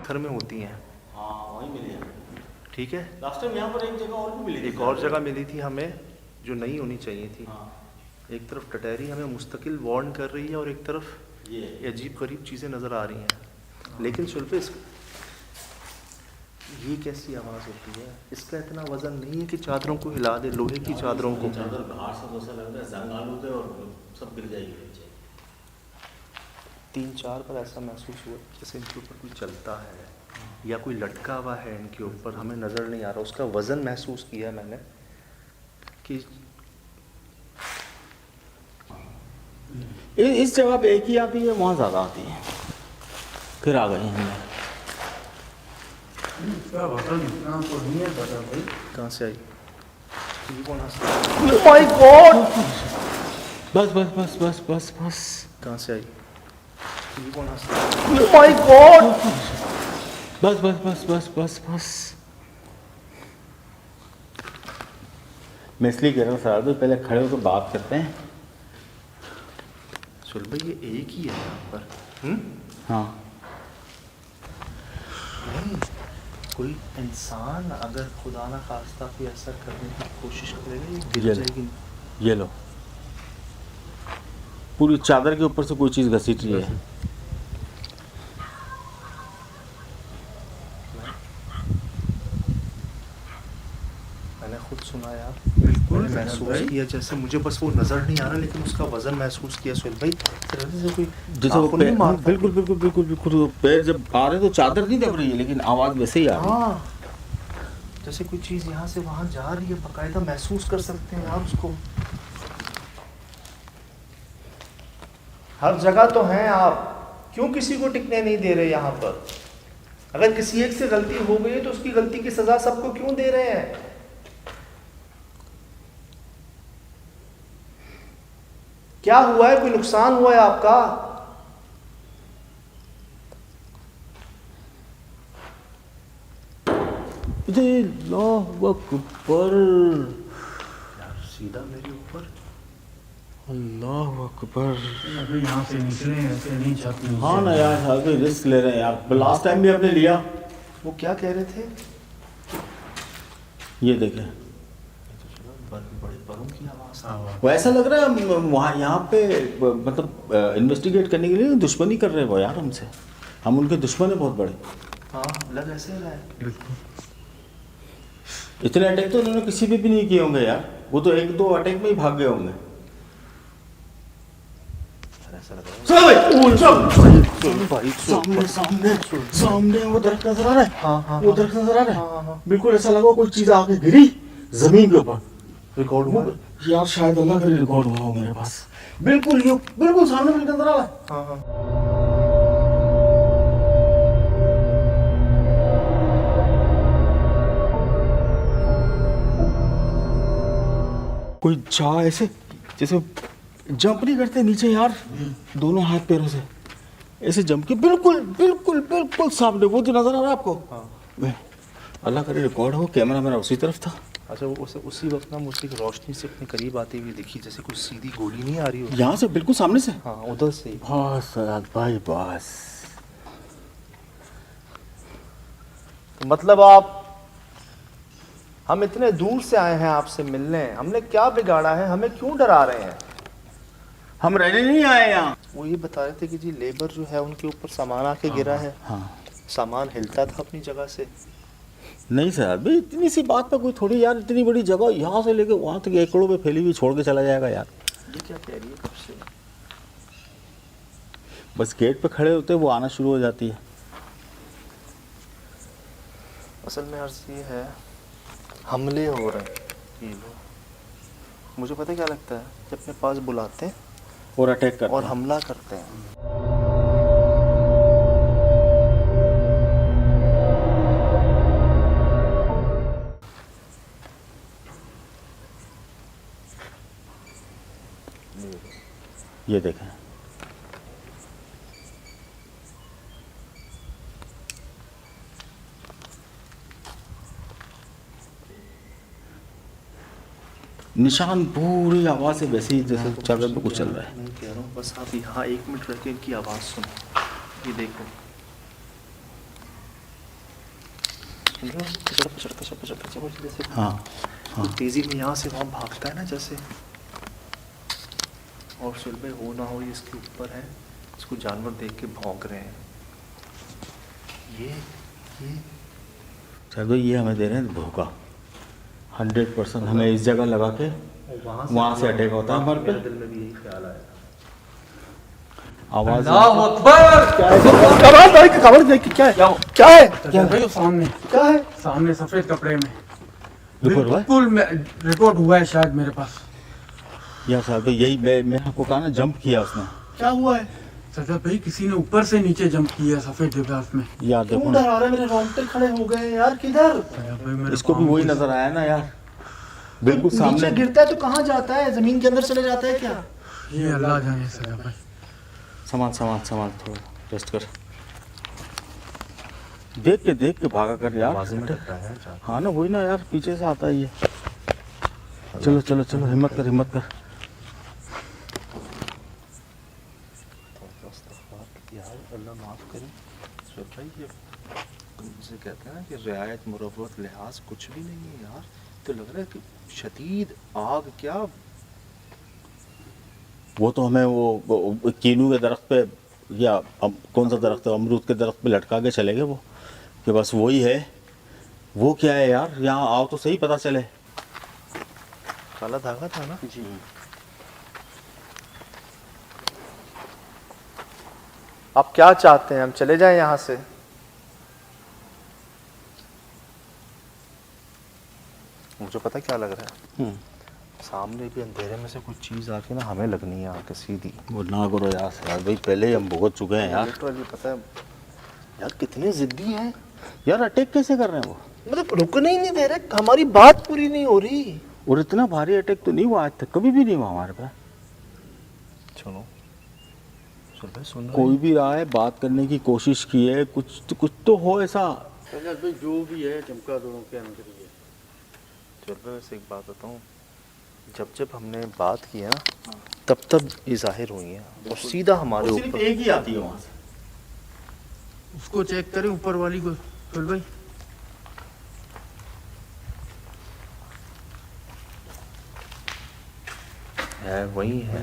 घर में होती हैं। हाँ वहीं मिली है। ठीक है, लास्ट टाइम यहाँ पर एक जगह और भी मिली थी। एक और जगह मिली थी हमें जो नहीं होनी चाहिए थी। हाँ एक तरफ टटहरी हमें मुस्तकिल वार्न कर रही है और एक तरफ ये अजीब गरीब चीज़ें नज़र आ रही हैं। लेकिन शुल्पे ये कैसी आवाज़ होती है? इसका इतना वजन नहीं है कि चादरों को हिला दे, लोहे की चादरों को। चादर बाहर से तो ऐसा लग रहा है जंग आलू थे और सब गिर जाएगी नीचे। 3-4 बार ऐसा महसूस हुआ जैसे इनके ऊपर कोई चलता है या कोई लटका हुआ है इनके ऊपर, हमें नज़र नहीं आ रहा। उसका वज़न महसूस किया मैंने कि इस जगह पे एक ही आती है, वहाँ ज़्यादा आती है। फिर आ गई हमने। कहाँ से आई? ये कौन हंसा? Oh my God! बस बस बस बस बस बस। कहाँ से आई? ये कौन हंसा? Oh my God! बस बस बस बस बस बस। मैं इसलिए कह रहा हूँ सर, पहले खड़े होकर बात करते हैं। सुल भाई ये एक ही है यहाँ पर। हाँ नहीं, कोई इंसान अगर खुदा ना खास्ता कोई ऐसा करने की कोशिश करेगा ये गिर जाएगी। ये लो, पूरी चादर के ऊपर से कोई चीज़ घसीट रही है। मैंने खुद सुना यार, बिल्कुल महसूस किया जैसे मुझे बस वो नज़र नहीं आ रहा लेकिन उसका वजन महसूस किया। सुल भाई जैसे कोई जैसे वो आपको नहीं पैर, मारता। बिल्कुल बिल्कुल बिल्कुल बिल्कुल पैर जब आ रहे तो चादर नहीं दब रही है, लेकिन आवाज़ वैसे ही आ रही है। हाँ, जैसे कोई चीज़ यहाँ से वहाँ जा रही है, बाकायदा महसूस कर सकते हैं आप उसको। हर जगह तो हैं आप, क्यों किसी को टिकने नहीं दे रहे यहाँ पर? अगर किसी एक से गलती हो गई है तो उसकी गलती की सजा सबको क्यों दे रहे हैं? क्या हुआ है? कोई नुकसान हुआ है आपका? अल्लाहु अकबर, यार सीधा मेरे ऊपर। अल्लाहु अकबर। अभी यहाँ से निकले ऐसे नहीं छत। हाँ ना यार, हर कोई रिस्क ले रहे हैं यार। लास्ट टाइम भी आपने लिया। वो क्या कह रहे थे? ये देखें, बड़े बड़ों की आवाज़। वो ऐसा लग रहा है वहाँ यहाँ पे मतलब इन्वेस्टिगेट करने के लिए दुश्मनी कर रहे हैं वो यार हमसे। हम उनके दुश्मन हैं बहुत बड़े। हाँ, लग ऐसे रहा है। बिल्कुल। इतने अटैक तो उन्होंने किसी पे भी नहीं किए होंगे यार। वो तो 1-2 अटैक में ही भाग गए होंगे। ऐसा लग रहा है। सामने सामने सामने वो दरख्त नजर आ रहा है। हाँ हाँ वो दरख्त नजर आ रहा हाँ, है। हाँ। बिल्कुल ऐसा लगा कोई चीज आके गिरी जमीन के ऊपर। रिकॉर्ड हुआ? यार शायद अल्लाह का रिकॉर्ड हुआ हो मेरे पास। बिल्कुल ये बिल्कुल सामने मुझे नजर आ रहा है। हाँ हाँ। कोई जा ऐसे जैसे जंप नहीं करते नीचे यार, दोनों हाथ पैरों से ऐसे जंप के बिल्कुल बिल्कुल बिल्कुल सामने। वो जो नजर आ रहा है आपको, हाँ। अल्लाह का रिकॉर्ड हो। कैमरा मेरा उसी तरफ था। अच्छा, वो उसी वक्त ना मुझे रोशनी से अपने करीब आती हुई दिखी, जैसे कुछ सीधी गोली नहीं आ रही हो। यहाँ से बिल्कुल सामने से। हाँ, उधर से ही। बस सयाद भाई बस। तो मतलब आप, हम इतने दूर से आए हैं आपसे मिलने, हमने क्या बिगाड़ा है? हमें क्यों डरा रहे हैं? हम रहने नहीं आए यहाँ। वो ये बता रहे थे कि जी लेबर जो है उनके ऊपर सामान आके गिरा है। हाँ सामान हिलता था अपनी जगह से। नहीं सर भाई, इतनी सी बात पे कोई थोड़ी यार, इतनी बड़ी जगह यहाँ से लेके वहाँ तक एकड़ों में फैली हुई छोड़ के चला जाएगा यार। ये क्या कह रही है कब से? बस गेट पे खड़े होते वो आना शुरू हो जाती है। असल में अर्ज ये है, हमले हो रहे हैं ये लोग। मुझे पता क्या लगता है, जब अपने पास बुलाते हैं और अटैक कर और हमला करते हैं। ये देखें, निशान पूरी आवाज़ से वैसे ही जैसे चादर पे कुछ चल रहा है। नहीं कह रहा हूँ, बस आप यहाँ 1 मिनट रह के इनकी आवाज़ सुनो। ये देखो, सुन रहे हो? पचड़ पचड़ पचड़ पचड़ पचड़ पचड़ जैसे हाँ हाँ तेज़ी में यहाँ से वहाँ भागता है ना जैसे। और सुलभ हो ना हो ये इसके ऊपर है, इसको जानवर देख के भौंक रहे हैं। ये चलो ये हमें दे रहे हैं धोखा। 100% हमें इस जगह लगा के वहाँ से अटैक होता है हमारे पे। मेरे दिल में भी यही ख्याल आया। आवाज़ अल्लाह अकबर। खबर देख के क्या है क्या है क्या भाई सामने क्या है सामने सफेद कपड़े में रिपोर्ट हुआ है? बिल्कुल रिकॉर्ड हुआ है शायद मेरे पास। यार साहब तो यही मैं आपको कहा ना, जंप किया उसने। क्या हुआ है? सजा भाई किसी ने ऊपर से नीचे जंप किया सफेद लिबास में। यार देखो क्यों ना, डरा रहे? मेरे रोंगटे खड़े हो गए यार। किधर? सजा भाई मेरे इसको भी पाँव वही में- नजर आया ना यार, बिल्कुल नीचे सामने। गिरता है तो कहाँ जाता है? जमीन के अंदर चले जाता है क्या? ये अल्लाह जाने सजा भाई। संभाल संभाल संभाल, थोड़ा रेस्ट कर। देख के भागा कर यार। आवाज़ें में डर रहा है जान। हाँ ना वही ना यार, पीछे से आता है ये। चलो चलो चलो, हिम्मत कर हिम्मत कर। यार अल्लाह माफ़ करे सुर भाई, ये जिसे कहते हैं ना कि रियायत मुरव्वत लिहाज कुछ भी नहीं है यार। तो लग रहा है कि शदीद आग क्या। वो तो हमें वो कीनू के दरख्त पे, या कौन सा दरख्त है, अमरूद के दरख्त पे लटका के चले गए वो, कि बस वही है। वो क्या है यार, यहाँ आओ तो सही पता चले। काला धागा था ना जी। आप क्या चाहते हैं, हम चले जाएं यहाँ से? मुझे पता क्या लग रहा है, सामने भी अंधेरे में से कुछ चीज़ आके ना हमें लगनी है आके सीधी। वो ना करो यार भाई, पहले ही हम भुगत चुके हैं यार। लिटरली पता है यार कितने जिद्दी हैं। यार अटैक कैसे कर रहे हैं वो? मतलब रुकने ही नहीं दे रहे, हमारी बात पूरी नहीं हो रही। और इतना भारी अटैक तो नहीं हुआ आज तक, कभी भी नहीं हुआ हमारे पे। सुनो सुन रहे कोई भी रहा है, बात करने की कोशिश की है, कुछ तो हो ऐसा। जो भी है चमका दो क्या नजरिए। चल रहे वैसे एक बात बताऊँ, जब हमने बात की है ना, तब ये जाहिर हुई है और सीधा हमारे सिर्फ ऊपर। एक ही आती है वहाँ से। उसको चेक करें ऊपर वाली को चल भाई। है वही है,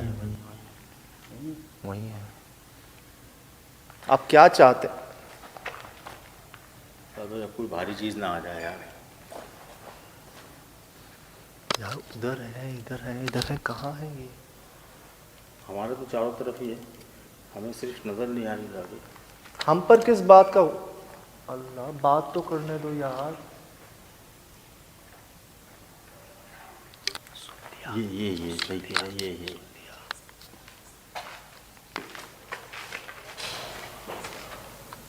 वही है। आप क्या चाहते हैं? जब कोई भारी चीज ना आ जाए यार। यार उधर है इधर है इधर है, कहाँ है ये? हमारे तो चारों तरफ ही है, हमें सिर्फ नजर नहीं आ रही आगे। हम पर किस बात का? अल्लाह बात तो करने दो यार। ये सही किया, ये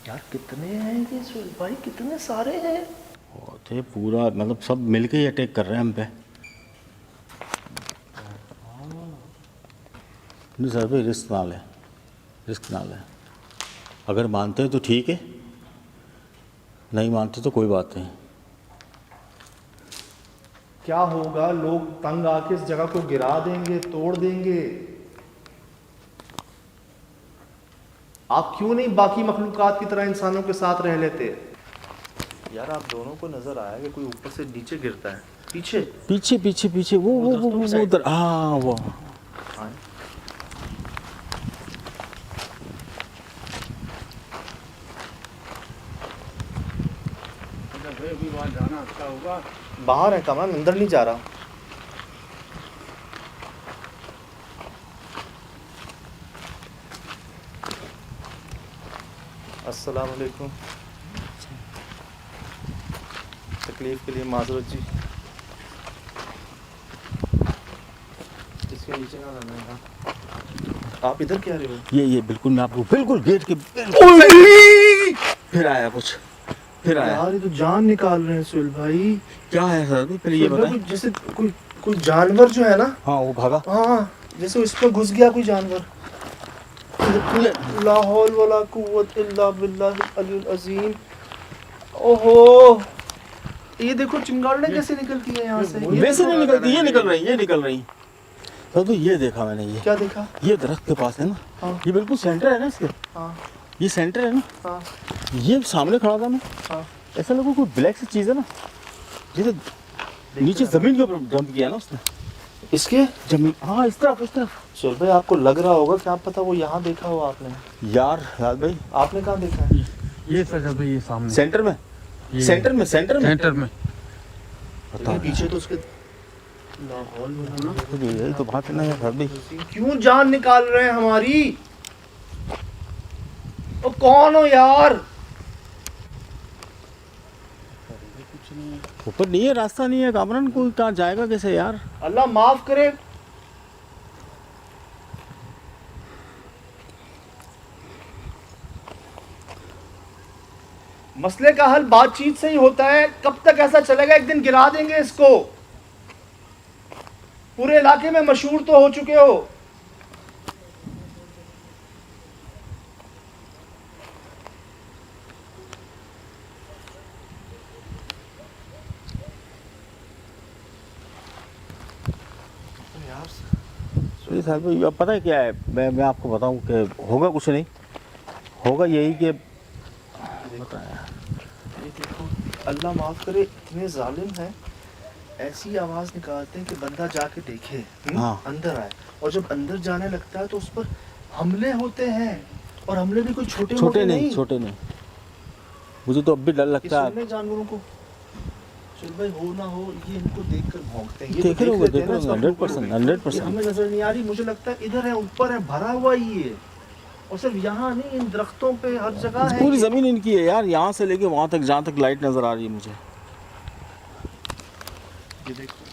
यार कितने हैं ये सुहेल भाई, कितने सारे हैं। थे पूरा, मतलब सब मिलके ही अटैक कर रहे हैं हम पे। नहीं सर भाई, रिस्क ना लें। अगर मानते हैं तो ठीक है, नहीं मानते तो कोई बात नहीं। क्या होगा? लोग तंग आके इस जगह को गिरा देंगे, तोड़ देंगे। आप क्यों नहीं बाकी मखलूकात की तरह इंसानों के साथ रह लेते? यार आप दोनों को नजर आया कि कोई ऊपर से नीचे गिरता है? पीछे पीछे वो उधर, हाँ वो। हाँ। अभी वहाँ जाना अच्छा होगा। बाहर है कमरा, अंदर नहीं जा रहा। अस्सलाम वालेकुम। तकलीफ के लिए माजरत जी। इसके नीचे ना करना था। आप इधर क्या रहे हो? ये बिल्कुल, मैं आपको बिल्कुल गेट के फिर आया कुछ, फिर आया। यार ये तो जान निकाल रहे हैं सुहेल भाई। क्या है सर भाई, पहले ये बताएं। जैसे कोई जानवर जो है ना, हाँ वो भागा। हाँ जैसे उस पर घुस गया कोई जानवर। ला हौल वला कुव्वत इल्ला बिल्लाहिल अलील अज़ीम। ओहो ये देखो चिंगाड़े कैसे निकलती है यहाँ से। ये वैसे देखो। नहीं निकलती, ये निकल रही, ये निकल रही। तो ये देखा मैंने, ये क्या देखा? ये दरख्त के पास है ना, हाँ। ये बिल्कुल सेंटर है ना इसके, हाँ ये सेंटर है ना, हाँ ये सामने खड़ा था मैं, हाँ। ऐसा लगा कोई ब्लैक सी चीज़ है ना, जैसे नीचे जमीन के ऊपर जंप किया ना उसने, इसके जमीन, हाँ इस तरफ, इस तरफ। सुहेल भाई आपको लग रहा होगा, क्या पता वो यहाँ देखा हो आपने। यार याद भाई, आपने कहाँ देखा है? ये सर भाई ये सामने सेंटर में, सेंटर में, सेंटर में, सेंटर में। पता पीछे तो उसके लाहौल में है ना। तो यही तो बात है ना यार भाई। क्यों जान निकाल रहे हैं हमारी? ओ कौन हो यार? ऊपर नहीं है, रास्ता नहीं है कामरान, कोई कहाँ जाएगा कैसे यार? अल्लाह माफ करे। मसले का हल बातचीत से ही होता है। कब तक ऐसा चलेगा? एक दिन गिरा देंगे इसको। पूरे इलाके में मशहूर तो हो चुके हो। ये साहब भाई, अब पता है क्या है, मैं आपको बताऊं कि होगा कुछ नहीं, होगा यही कि ये देखो, अल्लाह माफ करे, इतने जालिम हैं, ऐसी आवाज निकालते हैं कि बंदा जाके देखे, हाँ। अंदर आए, और जब अंदर जाने लगता है तो उस पर हमले होते हैं, और हमले भी कोई छोटे छोटे नहीं, छोटे नहीं, मुझे तो अब भी डर लगता है। सुनने जानवरों को चल भाई हो ना हो, ये इनको देखकर भौंकते हैं। ये देख तो रहे होंगे, लेते हैं देख ना रहे होंगे, 100%, 100%। ये हमें नजर नहीं आ रही, मुझे लगता है इधर है, ऊपर है, भरा हुआ ही है, और सिर्फ यहाँ नहीं, इन दरख्तों पे हर जगह है। पूरी ये। जमीन इनकी है यार, यहाँ से लेके वहाँ तक, जहाँ तक लाइट नजर आ रही है मुझे। ये देखो,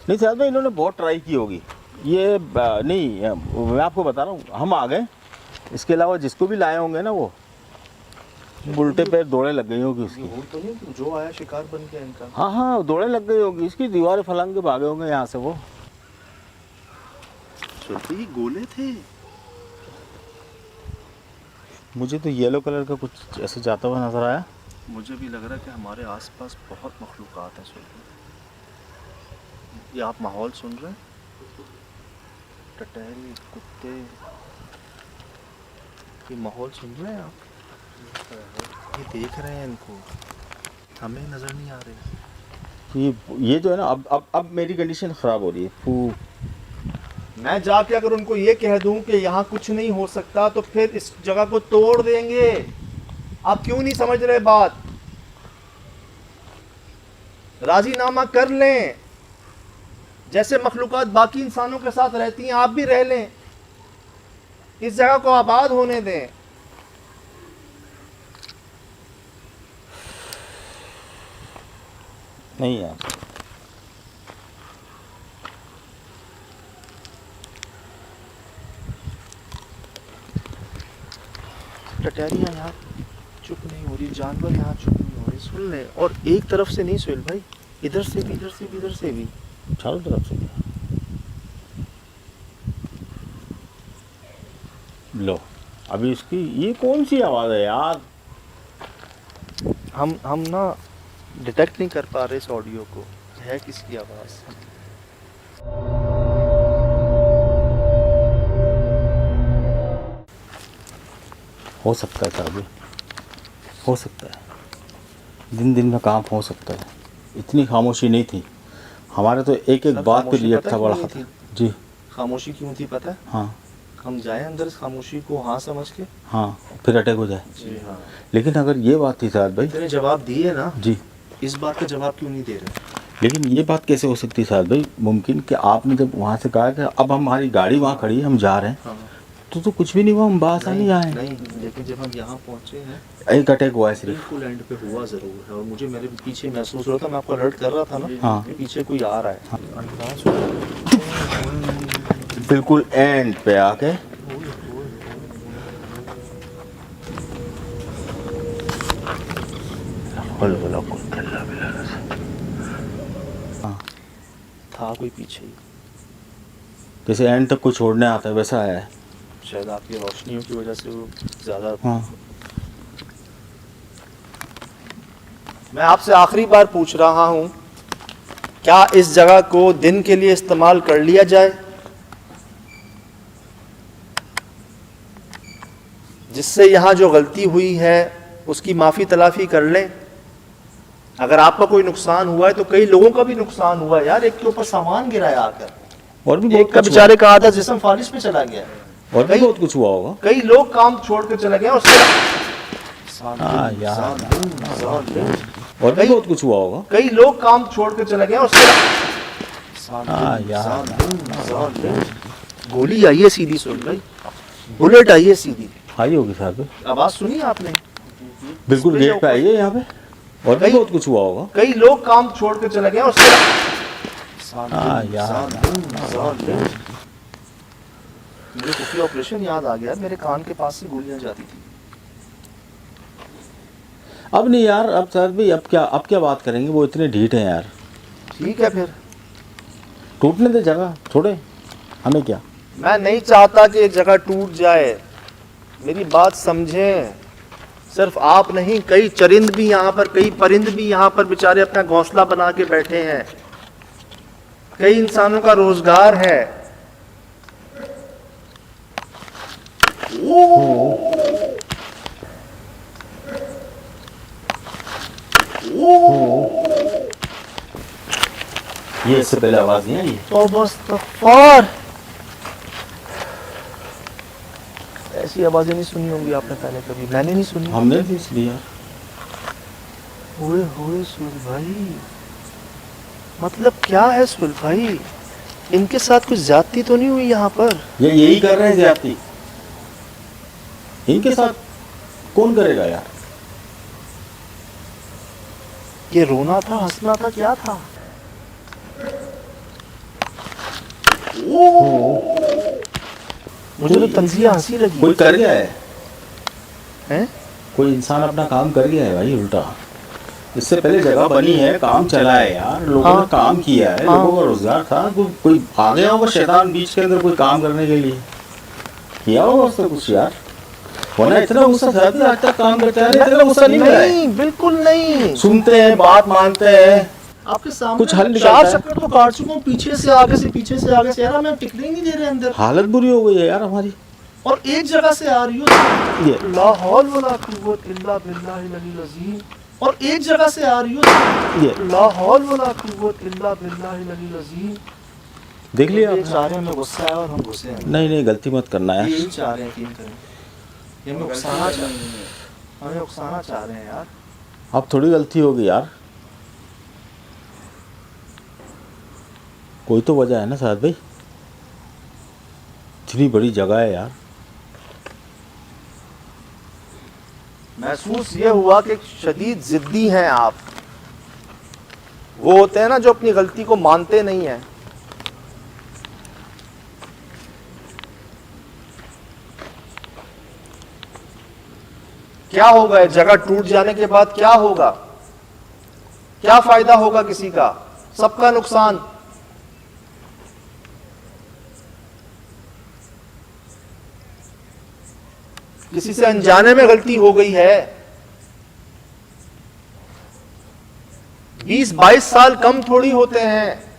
नहीं साहब भाई, इन्होंने बहुत ट्राई की होगी ये, नहीं मैं आपको बता रहा हूँ, हम आ गए, इसके अलावा जिसको भी लाए होंगे ना, वो उल्टे पैर दौड़े लग गई होगी उसकी। वो तो नहीं कि जो आया शिकार बन गया इनका। हाँ हाँ, दौड़े लग गई होगी इसकी, दीवार फलांग के भागे होंगे यहाँ से वो। सोचते ही गोले थे। मुझे तो येलो कलर का कुछ ऐसे जाता हुआ नजर आया। मुझे भी लग रहा है कि हमारे आसपास बहुत मखलूक़ात हैं। सुन ये आप माहौल सुन रहे हैं? टटहरी, कुत्ते, ये माहौल सुन रहे हैं आप? ये देख रहे हैं इनको, हमें नज़र नहीं आ रहे। ये जो है ना, अब मेरी कंडीशन ख़राब हो रही है। फू, मैं जाके अगर उनको ये कह दूं कि यहाँ कुछ नहीं हो सकता, तो फिर इस जगह को तोड़ देंगे। आप क्यों नहीं समझ रहे बात? राजीनामा कर लें, जैसे मखलूकात बाकी इंसानों के साथ रहती हैं, आप भी रह लें, इस जगह को आबाद होने दें। नहीं यार, टटहरियाँ यहाँ चुप नहीं हो रही, जानवर यहाँ चुप नहीं हो रहे। सुन ले, और एक तरफ से नहीं सुहेल भाई, इधर से भी, इधर से भी, इधर से भी, चारों तरफ से। लो, अभी इसकी ये कौन सी आवाज़ है यार? हम ना डिटेक्ट नहीं कर पा रहे इस ऑडियो को, है किसकी आवाज़। हो सकता है साहब, हो सकता है, दिन दिन में काम हो सकता है। इतनी खामोशी नहीं थी हमारे, तो एक एक सर, बात पे खामोशी रिएक्ट पता था है बड़ा क्यों था। नहीं जी खामोशी क्यों थी पता है? हाँ हम जाए अंदर इस खामोशी को हाँ समझ के। हाँ, फिर अटैक हो जाए। जी हाँ, लेकिन अगर ये बात थी साहब भाई, इतने जवाब दिए ना, जी, इस बात का जवाब क्यों नहीं दे रहे? लेकिन ये बात कैसे हो सकती है साहब भाई? मुमकिन कि आपने जब वहाँ से कहा कि अब हमारी गाड़ी वहाँ खड़ी है, हम जा रहे हैं, हाँ तो कुछ भी नहीं हुआ, हम बासानी आए। नहीं, लेकिन जब हम यहाँ पहुँचे हैं, एक अटैक हुआ है सिर्फ। बिल्कुल एंड पे हुआ ज़रूर है, और मुझे मेरे पीछे महसूस हो रहा था, मैं आपको अलर्ट कर रहा था ना, हाँ। कि पीछे कोई आ रहा है। बिल्कुल एंड पे आके हाँ, था कोई पीछे ही, जैसे एंड तक कोई छोड़ने आता है वैसा आया है। शायद आपकी रोशनियों की वजह से वो ज़्यादा। हाँ, मैं आपसे आखिरी बार पूछ रहा हूं, क्या इस जगह को दिन के लिए इस्तेमाल कर लिया जाए, जिससे यहां जो गलती हुई है उसकी माफी तलाफी कर लें। अगर आपका कोई नुकसान हुआ है तो कई लोगों का भी नुकसान हुआ है यार, एक के ऊपर सामान गिराया आकर, और भी एक बहुत का कुछ बेचारे का आधा जिस्म फालिश पे चला गया, हुआ। और भी बहुत कुछ हुआ होगा। कई लोग काम छोड़ कर चले गए हाँ यार, और भी कई- बहुत कुछ हुआ होगा। कई लोग काम छोड़ कर चले गए हाँ यार, गोली आई है सीधी, सुन भाई, बुलेट आई है सीधी, आई होगी साहब, आवाज सुनी आपने? बिल्कुल गेट पे आई है यहाँ पे। और भी कई- बहुत कुछ हुआ होगा। कई लोग काम छोड़ कर चले गए हाँ यार, मुझे खुफिया ऑपरेशन याद आ गया, मेरे कान के पास से गोलियां जाती थी। अब नहीं यार, अब साहब भाई अब क्या बात करेंगे, वो इतने ढीठ हैं यार। ठीक है फिर, टूटने दे जगह, छोड़े, हमें क्या। मैं नहीं चाहता कि एक जगह टूट जाए, मेरी बात समझें। सिर्फ आप नहीं, कई चरिंद भी यहाँ पर, कई परिंद भी यहाँ पर बेचारे अपना घोंसला बना के बैठे हैं, कई इंसानों का रोजगार है। ये इससे पहले आवाज नहीं आई। तौबा, ऐसी आवाजें नहीं सुनी होंगी आपने पहले कभी, मैंने नहीं सुनी। हमने भी इसलिए यार। हुए हुए सुहेल भाई, मतलब क्या है सुहेल भाई, इनके साथ कुछ ज्यादती तो नहीं हुई यहाँ पर? ये यही कर रहे हैं ज्यादती, इनके साथ कौन करेगा यार। ये रोना था, हंसना था, क्या था? मुझे तो तंजिया हंसी लगी। कोई कर गया है, हैं? कोई इंसान अपना काम कर गया है भाई उल्टा। इससे पहले जगह बनी है, काम चला है यार, लोगों ने काम किया है, लोगों का रोजगार था। कोई आ गया होगा शैतान बीच के अंदर कोई काम करने के लिए, किया होगा उससे कुछ यार। वरना इतना गुस्सा था आज तक काम करते हैं, इतना गुस्सा नहीं मिला है। नहीं, बिल्कुल नहीं। सुनते हैं, बात मानते हैं, आपके सामने कुछ हल निकलता चार है। चक्कर तो काट चुका हूँ, पीछे से आगे से, पीछे से आगे से, यार हमें टिकने ही नहीं दे रहे अंदर। हालत बुरी हो गई है यार हमारी। और एक जगह से आ रही हो, ये ला हौल वला कुव्वत इल्ला बिल्लाहिल अलील अज़ीम, और एक जगह से आ रही हो, ये ला हौल वला कुव्वत इल्ला बिल्लाहिल अलील अज़ीम। देख लिया ये आपने? चाह रहे हैं हमें गुस्सा है और हम गुस्से हैं। नहीं गलती मत करना यार। यही चाह रहे हैं कि करें, ये हमें उकसाना चाह रहे हैं, हमें उकसाना चाह रहे हैं यार। अब थोड़ी गलती होगी यार, कोई तो वजह है ना साथ भाई। इतनी बड़ी जगह है यार। महसूस ये हुआ कि शदीद जिद्दी हैं आप। वो होते हैं ना जो अपनी गलती को मानते नहीं हैं। क्या होगा एक जगह टूट जाने के बाद, क्या होगा, क्या फायदा होगा किसी का? सबका नुकसान। किसी से अनजाने में गलती हो गई है, 20-22 साल कम थोड़ी होते हैं।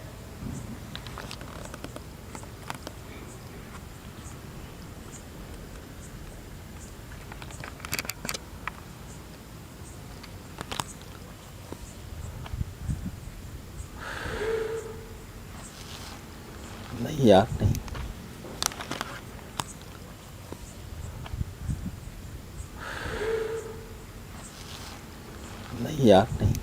नहीं यार, नहीं। नहीं यार, नहीं।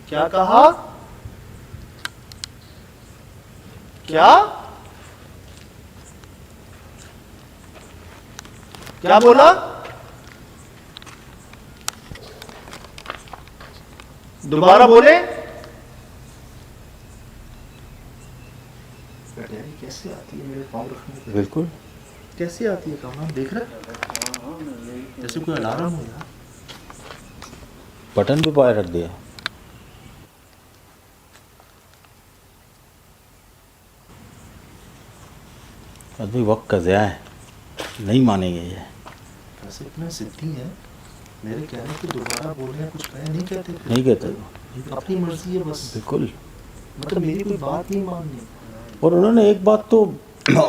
क्या कहा? क्या क्या बोला? दोबारा बोले। कैसे आती है मेरे पाँव रखने पे? बिल्कुल कैसे आती है काम, देख रहे जैसे कोई अलार्म हो यार। बटन पे पाए रख दिया। अभी वक्त का ज़या है, नहीं मानेंगे ये। वैसे इतने सिद्धि है, मेरे कहने की दोबारा बोल रहे हैं, कुछ कहे नहीं कहते, नहीं कहते ये तो अपनी मर्जी है बस, बिल्कुल। मतलब मेरी कोई बात नहीं माननी। और उन्होंने एक बात तो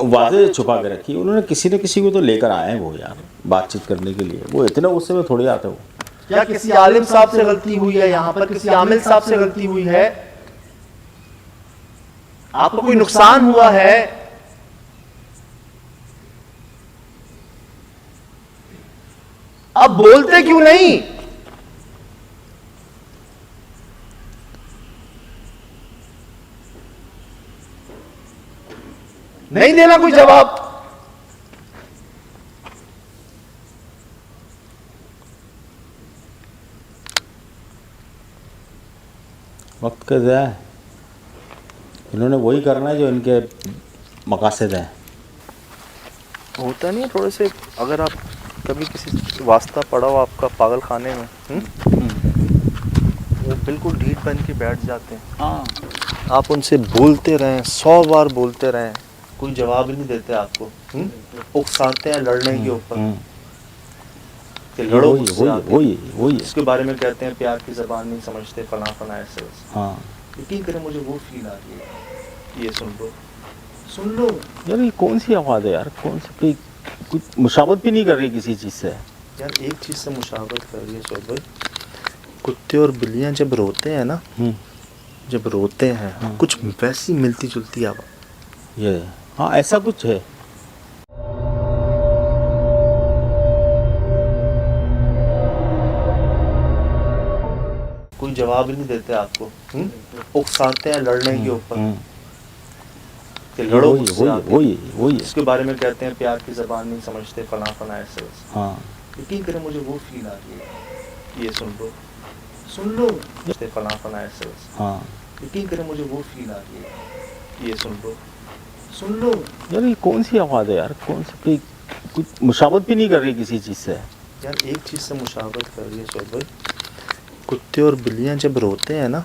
वादे छुपा के रखी, उन्होंने किसी न किसी को तो लेकर आए हैं वो यार बातचीत करने के लिए, वो इतना गुस्से में थोड़ी आते वो। क्या किसी आलिम साहब से गलती हुई है, यहाँ पर किसी आमिल साहब से गलती हुई है, आपको कोई नुकसान हुआ है, आप बोलते क्यों नहीं? नहीं देना कोई जवाब। वक्त का ज़ाया है, इन्होंने वही करना है जो इनके मकासद हैं। होता नहीं है थोड़े से, अगर आप कभी किसी वास्ता पड़ा हो आपका पागल खाने में, वो बिल्कुल ढीठ बन के बैठ जाते हैं। हाँ, आप उनसे बोलते रहें, 100 बार बोलते रहें, कोई जवाब ही नहीं देते आपको। उकसाते हैं लड़ने के ऊपर कि लड़ो मुझसे आके। वही इसके बारे में कहते हैं प्यार की ज़बान नहीं समझते, फला फला ऐसे। हाँ यकीन करें मुझे वो फील आ रही है। ये सुन लो यार, ये कौन सी आवाज़ है यार, कौन सी कोई कुछ मुशावत भी नहीं कर रही किसी चीज़ से यार। एक चीज़ से मुशावरत कर रही है सोहेल भाई, कुत्ते और बिल्लियाँ जब रोते हैं ना, जब रोते हैं कुछ वैसी मिलती जुलती आवाज़। ये हाँ, ऐसा कुछ है। कोई जवाब ही नहीं देते आपको। उकसाते हैं लड़ने के ऊपर कि लड़ो मुझसे आके। वही इसके बारे में कहते हैं प्यार की ज़बान नहीं समझते, फला फला ऐसे। हाँ, यकीन करें मुझे वो फील आ रही है। ये सुन लो फला फला ऐसे। हाँ यकीन करें मुझे वो फील आ रही है। ये सुन लो यार, ये कौन सी आवाज़ है यार, कौन सी कोई कुछ मुशावत भी नहीं कर रही किसी चीज़ से यार। एक चीज़ से मुशावरत कर रही है सोहेल भाई, कुत्ते और बिल्लियाँ जब रोते हैं ना,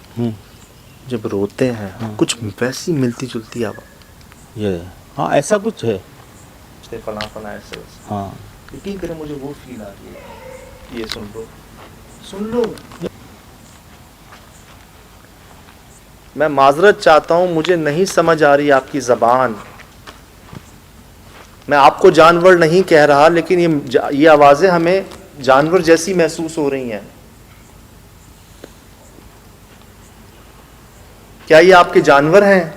जब रोते हैं कुछ वैसी मिलती जुलती आवाज़। ये हाँ, ऐसा कुछ है। फला फला ऐसे। हाँ, यकीन करें मुझे वो फील आ रही है। ये सुन लो मैं माजरत चाहता हूं, मुझे नहीं समझ आ रही आपकी ज़बान। मैं आपको जानवर नहीं कह रहा, लेकिन ये आवाज़ें हमें जानवर जैसी महसूस हो रही हैं। क्या ये आपके जानवर हैं?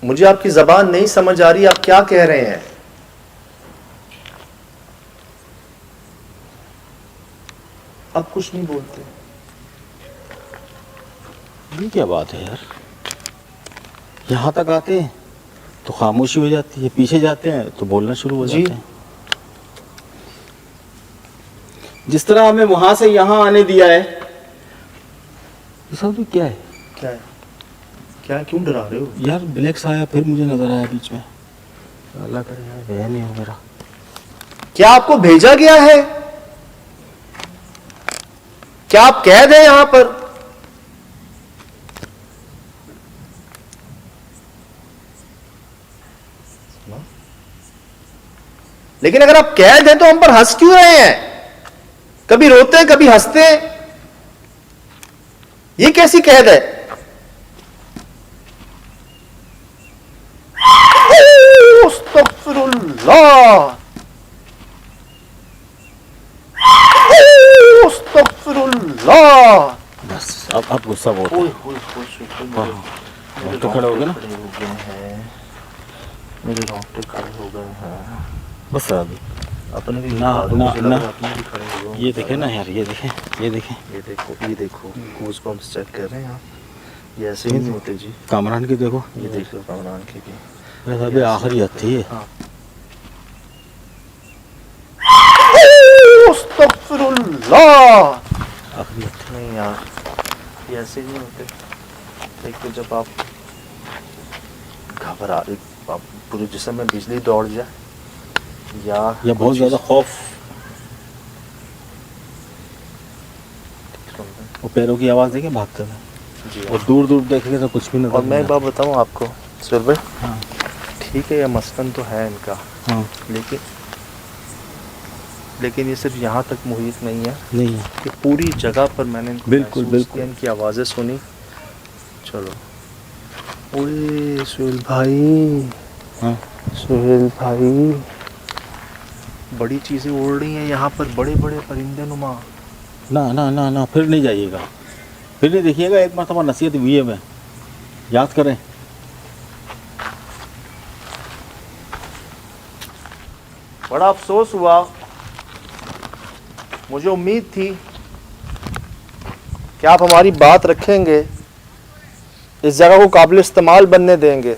मुझे आपकी ज़बान नहीं समझ आ रही, आप क्या कह रहे हैं? अब कुछ नहीं बोलते। ये क्या बात है यार, यहाँ तक आते हैं तो खामोशी हो जाती है, पीछे जाते हैं तो बोलना शुरू हो जाते हैं। जिस तरह हमें वहां से यहाँ आने दिया है, ये सब तो क्या है? क्या क्यों डरा रहे हो यार? ब्लैक साया फिर मुझे नजर आया बीच में। अल्लाह करे यार वह नहीं हो मेरा। क्या आपको भेजा गया है? क्या आप कैद हैं यहां पर? लेकिन अगर आप कैद हैं तो हम पर हंस क्यों रहे हैं? कभी रोते हैं, कभी हंसते हैं। ये कैसी कैद है? अस्तगफिरुल्लाह, अस्तगफिरुल्लाह। बस अब गुस्सा बहुत है। तो खड़े हो गए ना, मेरे रोंगटे खड़े हो गए हैं। बस अभी अपने भी ना ना ना, अपने भी खड़े हो गए। ये देखें ना यार, ये देखें ये देखो गूज़बम्प्स चेक कर रहे हैं आप? ये ऐसे ही नहीं होते जी। कामरान की देखो, ये देखो कामरान की भी। बस अभी आखिरी हद थी ये। अस्तगफिरुल्लाह। आखिरी हद थी। नहीं यार, ये ऐसे नहीं होते। एक तो जब आप घबरा, आप पूरे जिस्म में बिजली दौड़ जाए या बहुत ज़्यादा खौफ, वो पैरों की आवाज़ देखे भागते हुए, जी। और दूर दूर देखेंगे तो कुछ भी नहीं। और मैं एक बात बताऊं आपको सुहेल भाई, हाँ, ठीक ठीक है, ये मस्कन तो है इनका, हाँ लेकिन ये सिर्फ यहाँ तक मुहित नहीं है नहीं है। कि पूरी जगह पर मैंने इनको बिल्कुल, महसूस बिल्कुल। किया, इनकी आवाज़ें सुनी। चलो, ओए सुहेल भाई, हाँ सुहेल भाई, बड़ी चीज़ें उड़ रही हैं यहाँ पर, बड़े बड़े परिंदे नुमा। ना ना ना ना, फिर नहीं जाइएगा, फिर नहीं देखिएगा। एक मरतबा नसीहत हुई है, मैं याद करें। बड़ा अफसोस हुआ, मुझे उम्मीद थी कि आप हमारी बात रखेंगे, इस जगह को काबिल इस्तेमाल बनने देंगे।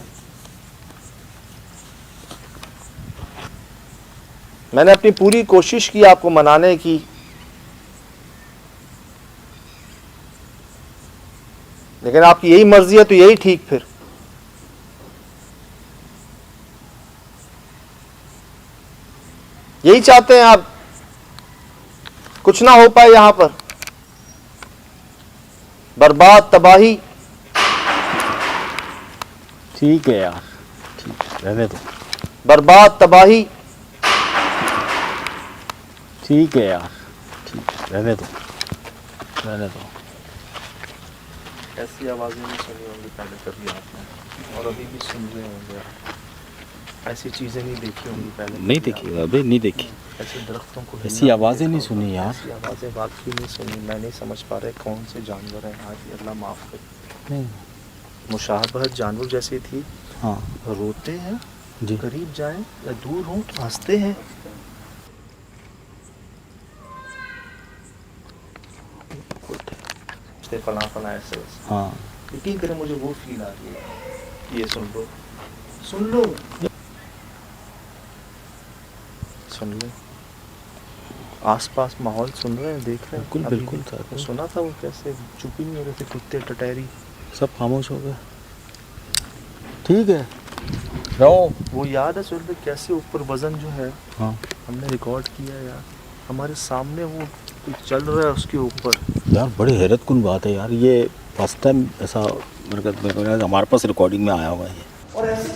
मैंने अपनी पूरी कोशिश की आपको मनाने की, लेकिन आपकी यही मर्जी है तो यही ठीक। फिर यही चाहते हैं आप, कुछ ना हो पाए यहां पर, बर्बाद, तबाही। ठीक है यार, ठीक है, रहने दो। बर्बाद, तबाही। ठीक है यार, ठीक है, रहने दो, रहने दो। ऐसी आवाज़ें नहीं सुनी होंगी पहले कभी आपने, और अभी भी सुन रहे होंगे आप। ऐसी चीज़ें नहीं देखी होंगी पहले, नहीं देखी अभी, नहीं देखी। ऐसे दरख्तों को ऐसी हिलना आवाज़ें देखा नहीं होगा। सुनी यार। ऐसी आवाज़ें वाकई नहीं सुनी। मैं नहीं समझ पा रहे कौन से जानवर हैं आज, अल्लाह माफ़ करे। नहीं। मुशाबहत जानवर जैसी थी। हाँ रोते हैं, जी। करीब जाएं या दूर हों तो हंसते हैं। फला फला ऐसे हाँ यकीन करें, मुझे वो फील आ रही है। ये सुन लो, सुन लो, सुन लो। आसपास माहौल सुन रहे हैं, देख रहे हैं। बिल्कुल, अभी बिल्कुल, भी बिल्कुल। सुना था वो कैसे चुप ही नहीं हो रहे थे, कुत्ते टटैरी। सब खामोश हो गए। ठीक है, रहो। वो याद है सुन, कैसे ऊपर वजन जो है हाँ हमने रिकॉर्ड किया यार, हमारे सामने वो चल रहा है उसके ऊपर। यार, बड़ी हैरत कुन बात है यार, ये फर्स्ट टाइम ऐसा हमारे पास रिकॉर्डिंग में आया हुआ है ये। और ऐसे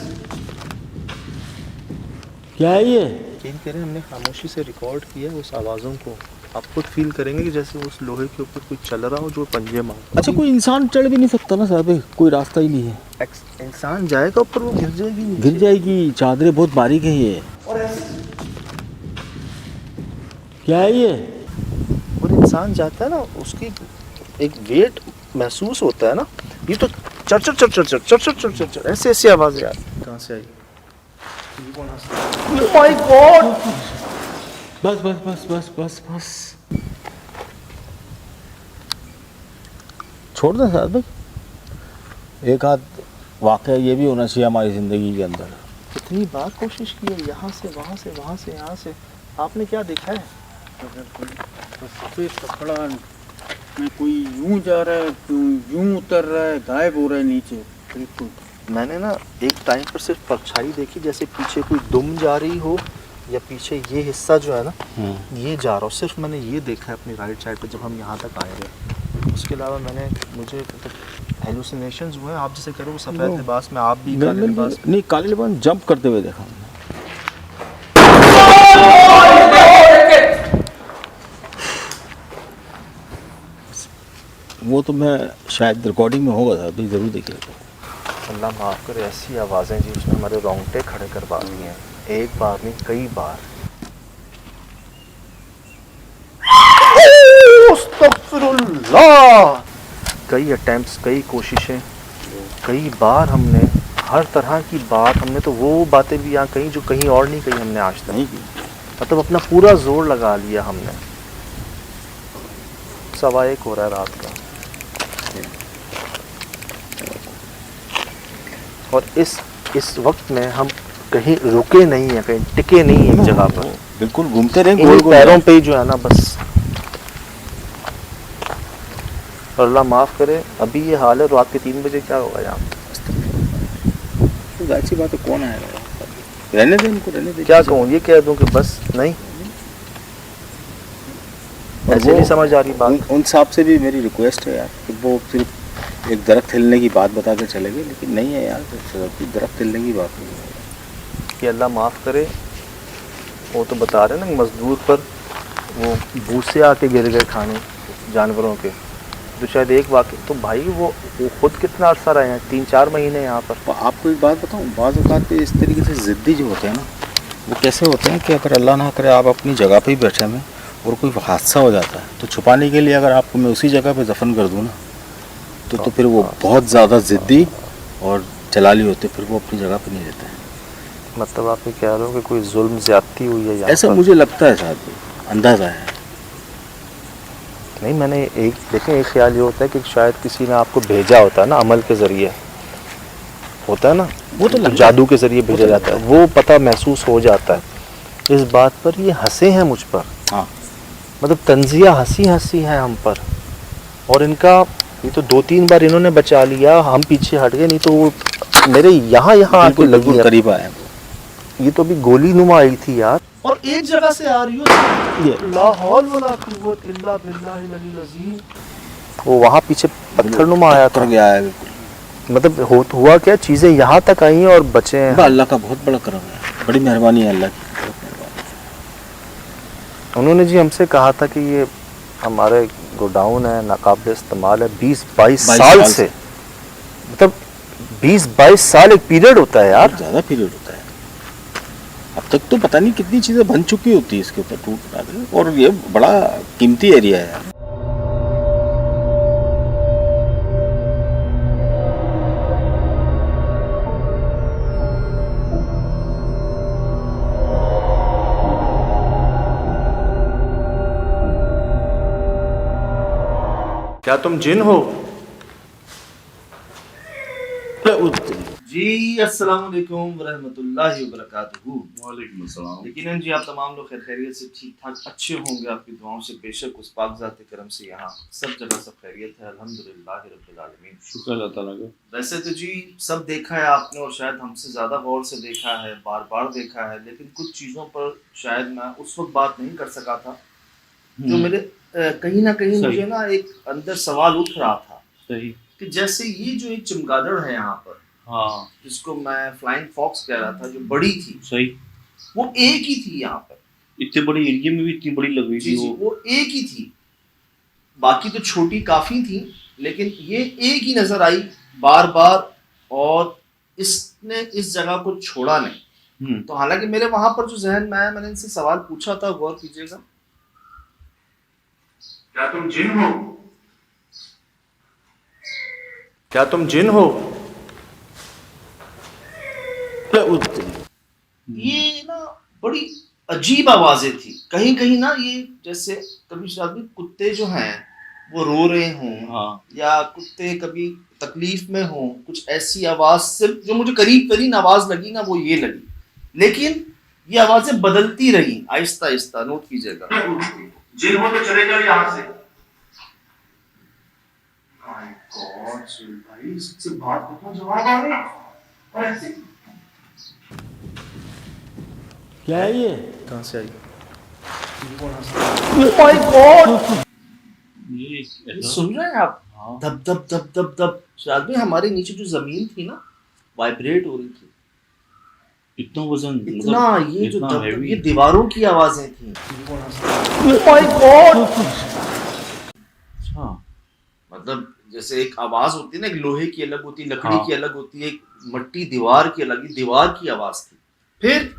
क्या है ये? यकीन करें, हमने खामोशी से रिकॉर्ड किया उस आवाज़ों को। आप खुद फील करेंगे कि जैसे उस लोहे के ऊपर कोई चल रहा हो जो पंजे मार। अच्छा, कोई इंसान चढ़ भी नहीं सकता ना साहब, कोई रास्ता ही नहीं है। इंसान जाएगा ऊपर, वो गिर जाएगी नीचे। गिर जाएगी, चादरें बहुत बारीक है ये। और ऐसे क्या है ये? और इंसान जाता है ना, उसकी एक वेट महसूस होता है ना। ये तो चर चर चर चर चर चर चर चर चर चर ऐसे ऐसी आवाज़ यार कहाँ से आई? Oh my God! बस बस बस बस बस बस, छोड़ दें साहब भाई। एक आध वाक़या ये भी होना चाहिए हमारी ज़िंदगी के अंदर। कितनी बार कोशिश की है, यहाँ से वहाँ से, वहाँ से यहाँ से। आपने क्या देखा है? पे पकड़ा में कोई यूं जा रहा है, यूं उतर रहा है, गायब हो रहा है नीचे बिल्कुल। मैंने ना एक टाइम पर सिर्फ परछाई देखी, जैसे पीछे कोई दुम जा रही हो या पीछे ये हिस्सा जो है ना ये जा रहा हो। सिर्फ मैंने ये देखा है अपनी राइट साइड पे जब हम यहाँ तक आए थे। उसके अलावा मुझे मतलब हेलुसिनेशंस हुए हैं। आप जैसे कह रहे हो सफ़ेद लिबास में, आप भी काले लिबास में। नहीं, काले लिबास जंप करते हुए देखा हमने। वो तो मैं शायद रिकॉर्डिंग में होगा साहब, ज़रूर देखिएगा। अल्लाह माफ़ करे, ऐसी आवाज़ें जी उसने हमारे रोंगटे खड़े करवा दिए हैं, एक बार नहीं कई बार। अस्तगफिरुल्लाह। कई अटेम्प्ट्स, कई कोशिशें, कई बार हमने हर तरह की बात, हमने तो वो बातें भी यहाँ कहीं जो कहीं और नहीं कही हमने आज तक। नहीं की। मतलब अपना पूरा जोर लगा लिया हमने। 1:15 हो रहा है रात का, और इस वक्त में हम कहीं रुके नहीं हैं, कहीं टिके नहीं हैं एक जगह पर। बिल्कुल घूमते रहे इन गोल गोल। पैरों पे ही जो है ना बस। और अल्लाह माफ़ करे, अभी ये हाल है, रात के 3 बजे क्या होगा यहाँ? तो जाहिर सी बात है, कौन आएगा? रहने दें इनको, रहने दें। क्या कहूँ, ये कह दूँ कि बस नहीं, ऐसे नहीं समझ आ रही बात। उन साहब से भी मेरी रिक्वेस्ट है यार कि वो सिर्फ एक दरख्त हिलने की बात बता के चले गए, लेकिन नहीं है यार, दरख्त हिलने की बात नहीं है। कि अल्लाह माफ़ करे, वो तो बता रहे ना मजदूर पर वो भूसे आके गिर गए खाने जानवरों के, तो शायद एक वाक़ई तो भाई वो खुद कितना अर्सा रहे हैं, 3-4 महीने यहाँ पर। तो आपको एक बात बताऊं, बाज़ औक़ात पे इस तरीके से ज़िद्दी जो होते हैं ना, वो कैसे होते हैं कि अगर अल्लाह ना करे आप अपनी जगह पे ही बैठे में और कोई हादसा हो जाता है, तो छुपाने के लिए अगर आपको मैं उसी जगह पे दफन कर दूँ ना, तो फिर वो बहुत ज़्यादा ज़िद्दी और जलाली होते, फिर वो अपनी जगह पे नहीं रहते हैं। मतलब आप ये कह रहे हो कि कोई जुल्म ज़्यादती हुई है यहाँ ऐसा पर? मुझे लगता है साहब, अंदाज़ा है। नहीं, मैंने एक देखें, एक ख्याल ये होता है कि शायद किसी ने आपको भेजा होता है ना, अमल के ज़रिए होता है ना, वो तो लगता जादू के ज़रिए भेजा जाता है, वो पता महसूस हो जाता है। इस बात पर ये हंसे हैं मुझ पर, हाँ, मतलब तंजिया हंसी है हम पर, और इनका ये तो 2-3 बार इन्होंने बचा लिया, हम पीछे हट गए, नहीं तो वो मेरे यहाँ आके लगी है। करीब आए। ये तो अभी गोली नुमा आई थी यार, और एक जगह से आ रही हो ये ला हौल वला कुव्वत इल्ला बिल्लाहिल अलील अज़ीम। वो वहाँ पीछे पत्थर नुमा आया था, उतर गया है बिल्कुल। मतलब हुआ क्या, चीज़ें यहाँ तक आई हैं और बचे हैं। अल्लाह का बहुत बड़ा करम है, बड़ी मेहरबानी है अल्लाह की, बहुत मेहरबानी है। उन्होंने जी हमसे कहा था कि ये हमारे गोडाउन है, नाकाबिल इस्तेमाल है, 20-22 साल से, मतलब 20-22 साल एक पीरियड होता है यार। बहुत ज़्यादा पीरियड होता है। अब तक तो पता नहीं कितनी चीज़ें बन चुकी होती है इसके ऊपर टूट फटा के, और ये बड़ा कीमती एरिया है यार। क्या तुम जिन हो? जी अस्सलाम वालेकुम व रहमतुल्लाहि व बरकातहू। वालेकुम अस्सलाम। यकीनन जी आप तमाम लोग खैर खैरियत से ठीक ठाक अच्छे होंगे, आपकी दुआओं से बेशक उस पाक ज़ात करम से यहाँ सब जगह सब खैरियत है, अल्हम्दुलिल्लाह रब्बिल आलमीन। शुक्र अल्लाह ताला का। वैसे तो जी सब देखा है आपने, और शायद हमसे ज़्यादा गौर से देखा है, बार बार देखा है, लेकिन कुछ चीज़ों पर शायद मैं उस वक्त बात नहीं कर सका था जो मेरे कहीं ना कहीं मुझे ना एक अंदर सवाल उठ रहा था सही। कि जैसे ये जो एक चमगादड़ है यहाँ पर, हाँ जिसको मैं फ्लाइंग फॉक्स कह रहा था, जो बड़ी थी, सही। वो एक ही थी यहाँ पर। इतने बड़े एरिया में भी इतनी बड़ी लग रही जी थी जी, वो एक ही थी, बाकी तो छोटी काफी थी, लेकिन ये एक ही नजर आई बार बार, और इसने इस जगह को छोड़ा नहीं। तो हालांकि मेरे वहां पर जो जहन में आया, मैंने इनसे सवाल पूछा था, गौर कीजिएगा। क्या तुम जिन हो? क्या तुम जिन हो? ये ना बड़ी अजीब आवाजें थी, कहीं कहीं ना ये जैसे कभी शायद कुत्ते जो हैं वो रो रहे हों, हाँ। या कुत्ते कभी तकलीफ में हों, कुछ ऐसी आवाज सिर्फ जो मुझे करीब तरीन आवाज लगी ना वो ये लगी, लेकिन ये आवाजें बदलती रही आहिस्ता आहिस्ता। नोट कीजिएगा। जिन हो तो चले जाओ यहाँ से। माय गॉड भाई, इससे बात को जवाब आ रहे और ऐसे क्या है ये? कहाँ से आई? माय गॉड, ये सुन रहे हैं आप? हाँ। धप धप धप धप धप। शायद में हमारे नीचे जो जमीन थी ना वाइब्रेट हो रही थी। इतना वजन, इतना मतलब ये जो इतना धप धप, heavy। ये दीवारों की आवाजें थी। माय गॉड, अच्छा। मतलब जैसे एक आवाज होती है ना, एक लोहे की अलग होती है, लकड़ी हाँ। की अलग होती है, एक मट्टी दीवार की अलग, दीवार की आवाज थी। फिर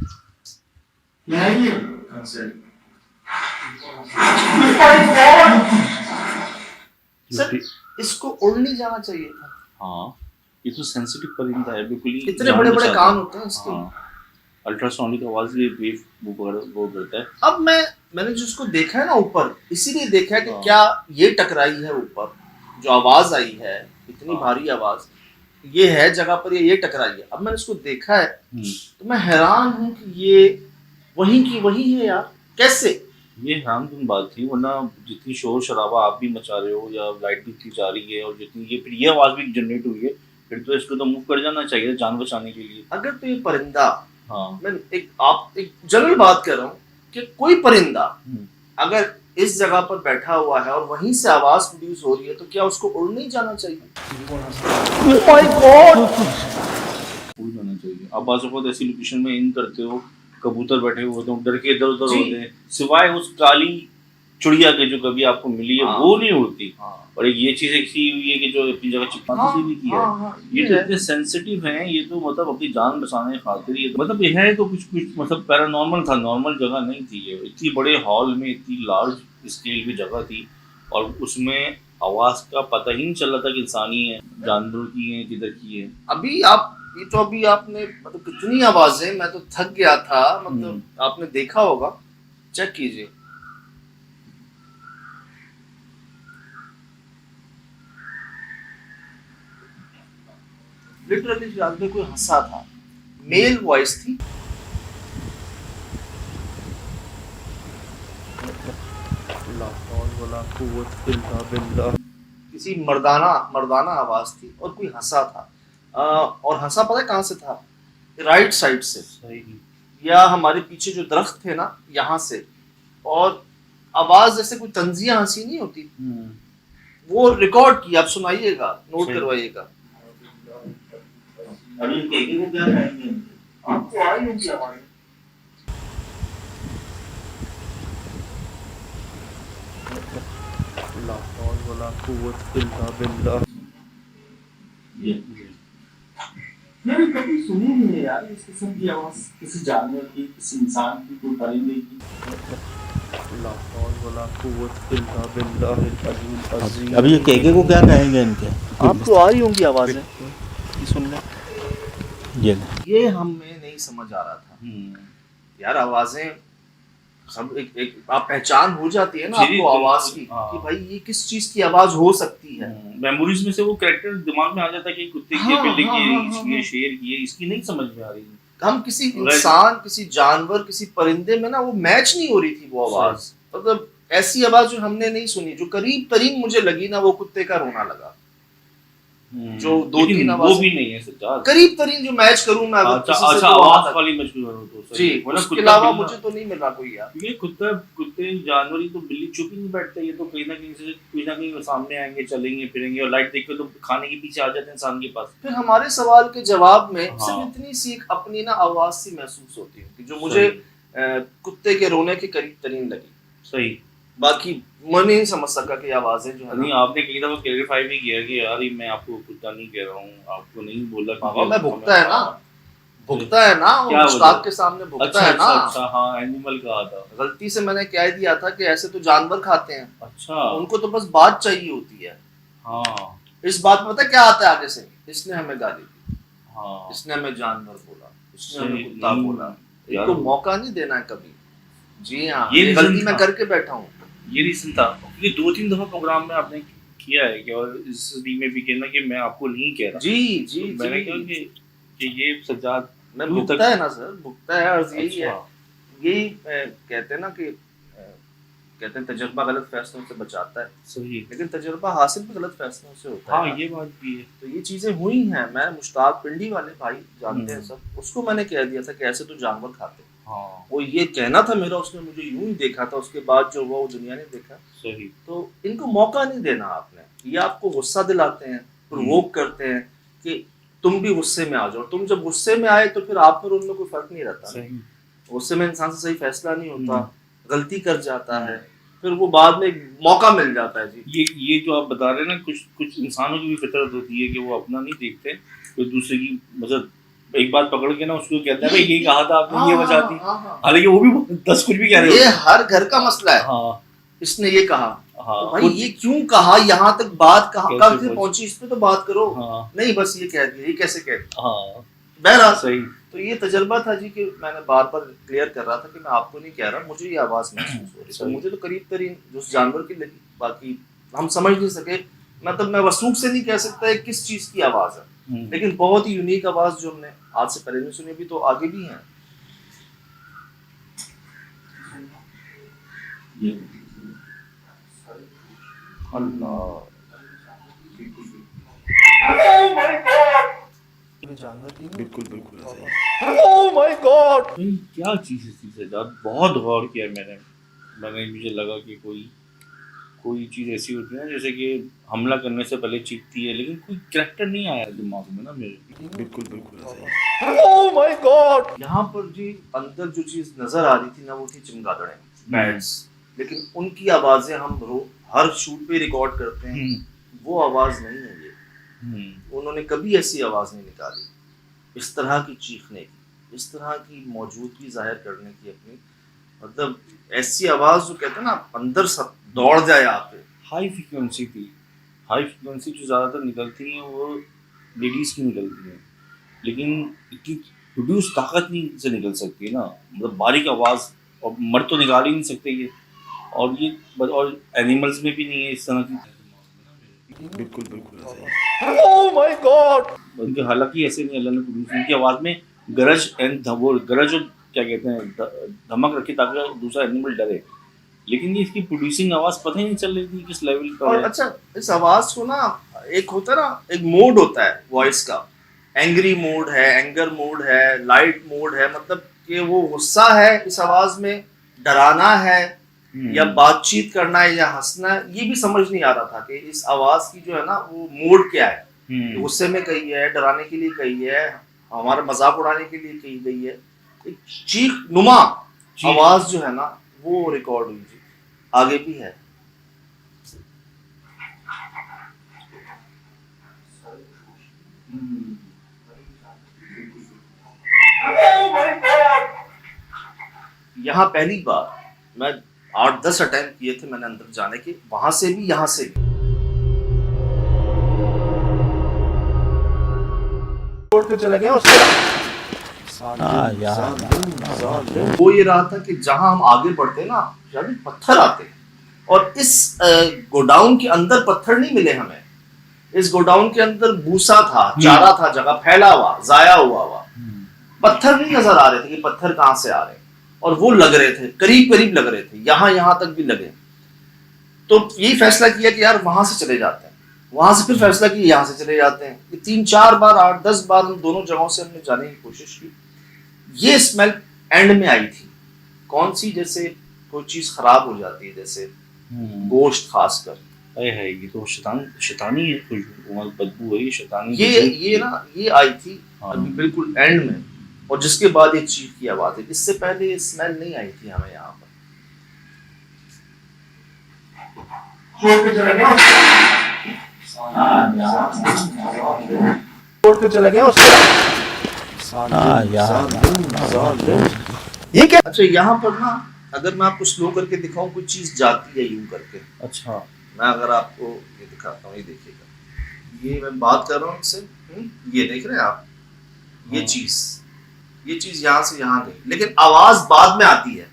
सर इसको उड़ नहीं जाना चाहिए था। हाँ, ये तो सेंसिटिव परिंदा है, बिल्कुल ही इतने जान बड़े बड़े बचाता कान है। होते हैं इसके। हाँ, अल्ट्रासोनिक आवाज ये वेव वो करता है। अब मैंने जिसको देखा है ना ऊपर, इसीलिए देखा है कि हाँ। क्या ये टकराई है ऊपर, जो आवाज आई है इतनी हाँ। भारी आवाज, ये है जगह पर, ये टकराई है। अब मैंने इसको देखा है तो मैं हैरान हूँ कि ये वही की वही है यार, कैसे? ये हैरानकुन बात थी, वरना जितनी शोर शराबा आप भी मचा रहे हो, या लाइट भी इतनी जा रही है, और जितनी ये फिर ये आवाज भी जनरेट हुई है, फिर तो इसको तो मूव कर जाना चाहिए जान बचाने के लिए। अगर तो ये परिंदा, हाँ। मैं एक जनरल बात कर रहा हूँ कि कोई परिंदा अगर इस जगह पर बैठा हुआ है और वहीं से आवाज प्रोड्यूस हो रही है, तो क्या उसको उड़ नहीं जाना चाहिए? माय गॉड, भूल जाना चाहिए। आप बाज़ औक़ात ऐसी लोकेशन में इन करते हो, कबूतर बैठे हुए होते हैं, डर के इधर उधर जी। होते हैं, सिवाय उस काली चिड़िया के जो कभी आपको मिली है हाँ। वो नहीं उड़ती। हाँ और एक ये चीज़ ऐसी हुई है कि जो अपनी जगह चिपकाती भी की है। ये तो इतने सेंसिटिव हैं, ये तो मतलब अपनी जान बचाने की खातिर ये तो मतलब ये है तो कुछ कुछ मतलब पैरानॉर्मल था, नॉर्मल जगह नहीं थी ये। इतनी बड़े हॉल में इतनी लार्ज स्केल की जगह थी और उसमें आवाज़ का पता ही नहीं चल रहा था कि इंसानी है, जानवरों की है, किधर की है। अभी आप ये तो अभी आपने मतलब कितनी आवाजें, मैं तो थक गया था, मतलब आपने देखा होगा, चेक कीजिए। लिटरली जानते कोई हंसा था, मेल वॉइस थी। किसी मर्दाना मर्दाना आवाज थी और कोई हंसा था। और हंसा पता है कहाँ से था? राइट साइड से, सही। या हमारे पीछे जो दरख्त थे ना, यहाँ से। और आवाज जैसे कोई तंजिया हंसी नहीं होती, वो रिकॉर्ड की, आप सुनाइएगा, नोट सही। करवाइएगा। अभी केके को क्या कहेंगे? आपको आई होगी आवाज। मैंने कभी सुनी नहीं है यार इस किस्म की आवाज, किसी जानवर की, किसी इंसान की, कोई परिंदे की। अब ये केके को क्या कहेंगे इनके? आपको आ रही होंगी आवाजें, सुन लें। ये हमें नहीं समझ आ रहा था यार, आवाजें सब एक आप पहचान हो जाती है ना जी, आपको आवाज की, हाँ। कि भाई ये किस चीज की आवाज हो सकती है। मेमोरीज में से वो कैरेक्टर दिमाग में आ जाता है कि कुत्ते की है, हाँ, बिल्ली की है, हाँ, इसकी है, शेर की है, इसकी नहीं समझ में आ रही। हम किसी इंसान, किसी जानवर, किसी परिंदे में ना वो मैच नहीं हो रही थी वो आवाज। मतलब ऐसी आवाज जो हमने नहीं सुनी, जो करीब तरीन मुझे लगी ना, वो कुत्ते का रोना लगा। जो दो तीन वो आवाज भी नहीं है सच्चा, करीब तरीन जो मैच करूं मैं अगर किसी से, अच्छा तो आवाज वाली मजबूर हो तो जी, वरना उसके कुत्ता अलावा बिल्ला- मुझे तो नहीं मिला कोई यार। ये कुत्ते जानवर ही तो, बिल्ली चुप ही नहीं बैठते, ये तो कहीं ना कहीं से कोई ना कहीं सामने आएंगे, चलेंगे फिरेंगे और लाइट देख के तो खाने के पीछे आ जाते हैं इंसान के पास। फिर हमारे सवाल के जवाब में हाँ। सिर्फ इतनी सी एक अपनी ना आवाज सी महसूस होती है कि जो मुझे कुत्ते के रोने के करीब तरीन लगी। सही। बाकी मैं नहीं समझ सका कि आवाजें जो है नहीं, ना, आपने कई दफा क्लेरिफाई भी किया कि यार मैं आपको कुत्ता नहीं कह रहा हूँ, आपको नहीं बोला बाबा मैं भुगता है ना, भुगता है ना, वो मुश्ताक के सामने भुगता अच्छा है ना। अच्छा, हाँ एनिमल कहा था। गलती से मैंने कह दिया था कि ऐसे तो जानवर खाते हैं, अच्छा। उनको तो बस बात चाहिए होती है। हाँ इस बात में पता क्या आता है आगे से? इसने हमें गाली दी, हाँ, इसने हमें जानवर बोला, इसने हमें सही, कुत्ता बोला। यार इनको मौका नहीं देना है कभी। जी हाँ, ये ये reason गलती मैं था। करके बैठा हूँ। ये रीजन था, ये 2-3 दफा प्रोग्राम में आपने किया है कि, और इस डी में भी कहना कि मैं आपको नहीं कह रहा। जी जी तो मैंने कहा कि ये सज्जाद मैं तू भुगता है ना सर, भुगता है। और यही है, अच्छा, यही कहते हैं ना कि कहते हैं तजुर्बा गलत फैसलों से बचाता है, सही। लेकिन तजुर्बा हासिल भी गलत फैसलों से होता हाँ है। ये बात भी है। तो ये चीजें हुई हैं। मैं मुश्ताक पिंडी वाले भाई जानते हैं सब, उसको मैंने कह दिया था कि ऐसे तो जानवर खाते हैं। हाँ वो ये कहना था मेरा, उसने मुझे यूं ही देखा था, उसके बाद जो वो दुनिया ने देखा। सही। तो इनको मौका नहीं देना आपने। ये आपको गुस्सा दिलाते हैं, प्रोवोक करते हैं कि तुम भी गुस्से में आ जाओ। तुम जब गुस्से में आए तो फिर आप पर उनमें कोई फर्क नहीं रहता। सही। गुस्से में इंसान से सही फैसला नहीं होता, गलती कर जाता है, फिर वो बाद में मौका मिल जाता है। जी ये जो आप बता रहे हैं ना, कुछ इंसानों की भी फितरत होती है कि वो अपना नहीं देखते, कोई दूसरे की मतलब एक बात पकड़ के ना उसको कहता है भाई ये कहा था आपने, ये वजह थी, हालांकि वो भी 10 कुछ भी कह रहे ये हो। हर घर का मसला है। हाँ इसने ये कहा, हाँ, तो भाई ये क्यों कहा, यहाँ तक बात कहाँ कैसे से पहुंची, इस पे तो बात करो। हाँ नहीं बस ये कह दिया, ये कैसे कह दिया। हाँ बहरहाल सही। तो ये तजर्बा था जी कि मैंने बार बार क्लियर कर रहा था कि मैं आपको नहीं कह रहा, मुझे ये आवाज महसूस हो रही। तो मुझे तो करीब तरीन उस जानवर की लगी, बाकी हम समझ नहीं सके। मतलब मैं वसूख से नहीं कह सकता है किस चीज की आवाज है, लेकिन बहुत ही यूनिक आवाज जो हमने आज से पहले नहीं सुनी, भी तो आगे भी है। बिल्कुल बिल्कुल। ओह माय गॉड, क्या चीज़ थी सजाद, बहुत गौर किया मैंने। मुझे लगा कि कोई कोई चीज़ ऐसी होती है ना जैसे कि हमला करने से पहले चीखती है, लेकिन कोई कैरेक्टर नहीं आया दिमाग में ना मेरे। बिल्कुल बिल्कुल ऐसा ही। ओह माय गॉड, यहाँ पर जी अंदर जो चीज नजर आ रही थी ना वो थी चमगादड़ें, बैट्स, लेकिन उनकी आवाजें हम हर शूट पे रिकॉर्ड करते हैं, वो आवाज नहीं है ये। उन्होंने कभी ऐसी आवाज नहीं निकाली, इस तरह की चीखने की, इस तरह की मौजूदगी जाहिर करने की अपनी, मतलब ऐसी आवाज जो कहते हैं ना अंदर सब दौड़ जाए आप पे। हाई फ्रिक्वेंसी थी, हाई फ्रिक्वेंसी जो ज़्यादातर निकलती हैं वो लेडीज़ की निकलती हैं, लेकिन इतनी प्रोड्यूस ताकत नहीं से निकल सकती है ना, मतलब बारीक आवाज़, और मर्द तो निकाल ही नहीं सकते ये, और एनिमल्स में भी नहीं है इस तरह की। बिल्कुल बिल्कुल ऐसा ही। ओह माय गॉड, उनके हालांकि ऐसे नहीं अल्लाह ने प्रोड्यूस, उनकी आवाज़ में गरज एंड वो गरज और क्या कहते हैं धमक रखी ताकि दूसरा एनिमल डरे, लेकिन ये इसकी प्रोड्यूसिंग आवाज़ पता ही नहीं चल रही थी किस लेवल का और है। अच्छा, इस आवाज को ना एक होता है ना, एक मोड होता है वॉइस का, एंग्री मोड है, एंगर मोड है, लाइट मोड है, मतलब कि वो गुस्सा है इस आवाज में, डराना है या बातचीत करना है या हंसना है, ये भी समझ नहीं आ रहा था कि इस आवाज की जो है ना वो मोड क्या है, गुस्से में कही है, डराने के लिए कही है, हमारा मजाक उड़ाने के लिए कही गई है, एक चीख नुमा आवाज जो है ना वो रिकॉर्ड हुई थी, आगे भी है। यहाँ पहली बार मैं 8-10 अटेम्प्ट किए थे मैंने अंदर जाने के, वहां से भी यहाँ से भी। छोड़ के चले गए वो ये रहा था कि जहां हम आगे बढ़ते ना यानी पत्थर आते, और इस गोडाउन के अंदर पत्थर नहीं मिले हमें, इस गोडाउन के अंदर भूसा था, चारा था, जगह फैला हुआ, जाया हुआ पत्थर नहीं नजर आ रहे थे कि पत्थर कहां से आ रहे, और वो लग रहे थे, करीब करीब लग रहे थे, यहां तक भी लगे। तो यही फैसला किया कि यार वहां से चले जाते हैं, वहां से फिर फैसला किया यहाँ से चले जाते हैं। 3-4 बार 8-10 बार हम दोनों जगहों से हमने जाने की कोशिश की। ये स्मेल एंड में आई थी, कौन सी, जैसे कोई चीज खराब हो जाती है, जैसे गोश्त खासकर, है ये तो शैतानी है, खुशबू बदबू है, ये शैतानी ये ना ये आई थी अभी बिल्कुल एंड में, और जिसके बाद एक चीख की आवाज है, इससे पहले ये स्मेल नहीं आई थी हमें यहाँ पर। छोड़ के चले गए ये क्या। अच्छा यहाँ पर ना अगर मैं आपको स्लो करके दिखाऊं, कोई चीज जाती है यूं करके, अच्छा मैं अगर आपको ये दिखाता हूँ, ये देखिएगा, ये मैं बात कर रहा हूँ इससे, ये देख रहे हैं आप, ये चीज यहाँ से यहाँ गई, लेकिन आवाज बाद में आती है।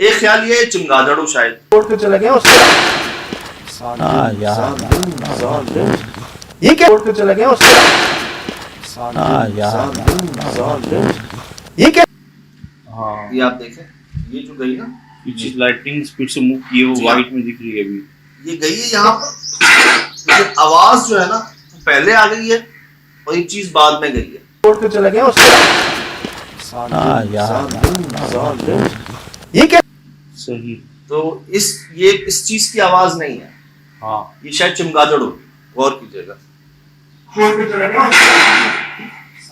एक ख्याल ये चमगादड़ शायद छोड़ के चले गए ये क्या, छोड़ के चले गए ये क्या। हाँ, ये आप देखें, ये जो गई ना, पीछे लाइटिंग स्पीड से मूव किए, वो वाइट में दिख रही है अभी, ये गई है यहाँ पर, लेकिन आवाज जो है ना पहले आ गई है और ये चीज बाद में गई है, छोड़ के चले गए ये क्या। सही। तो इस चीज की आवाज नहीं है, हाँ, ये शायद चमगादड़ होगी, गौर कीजिएगा,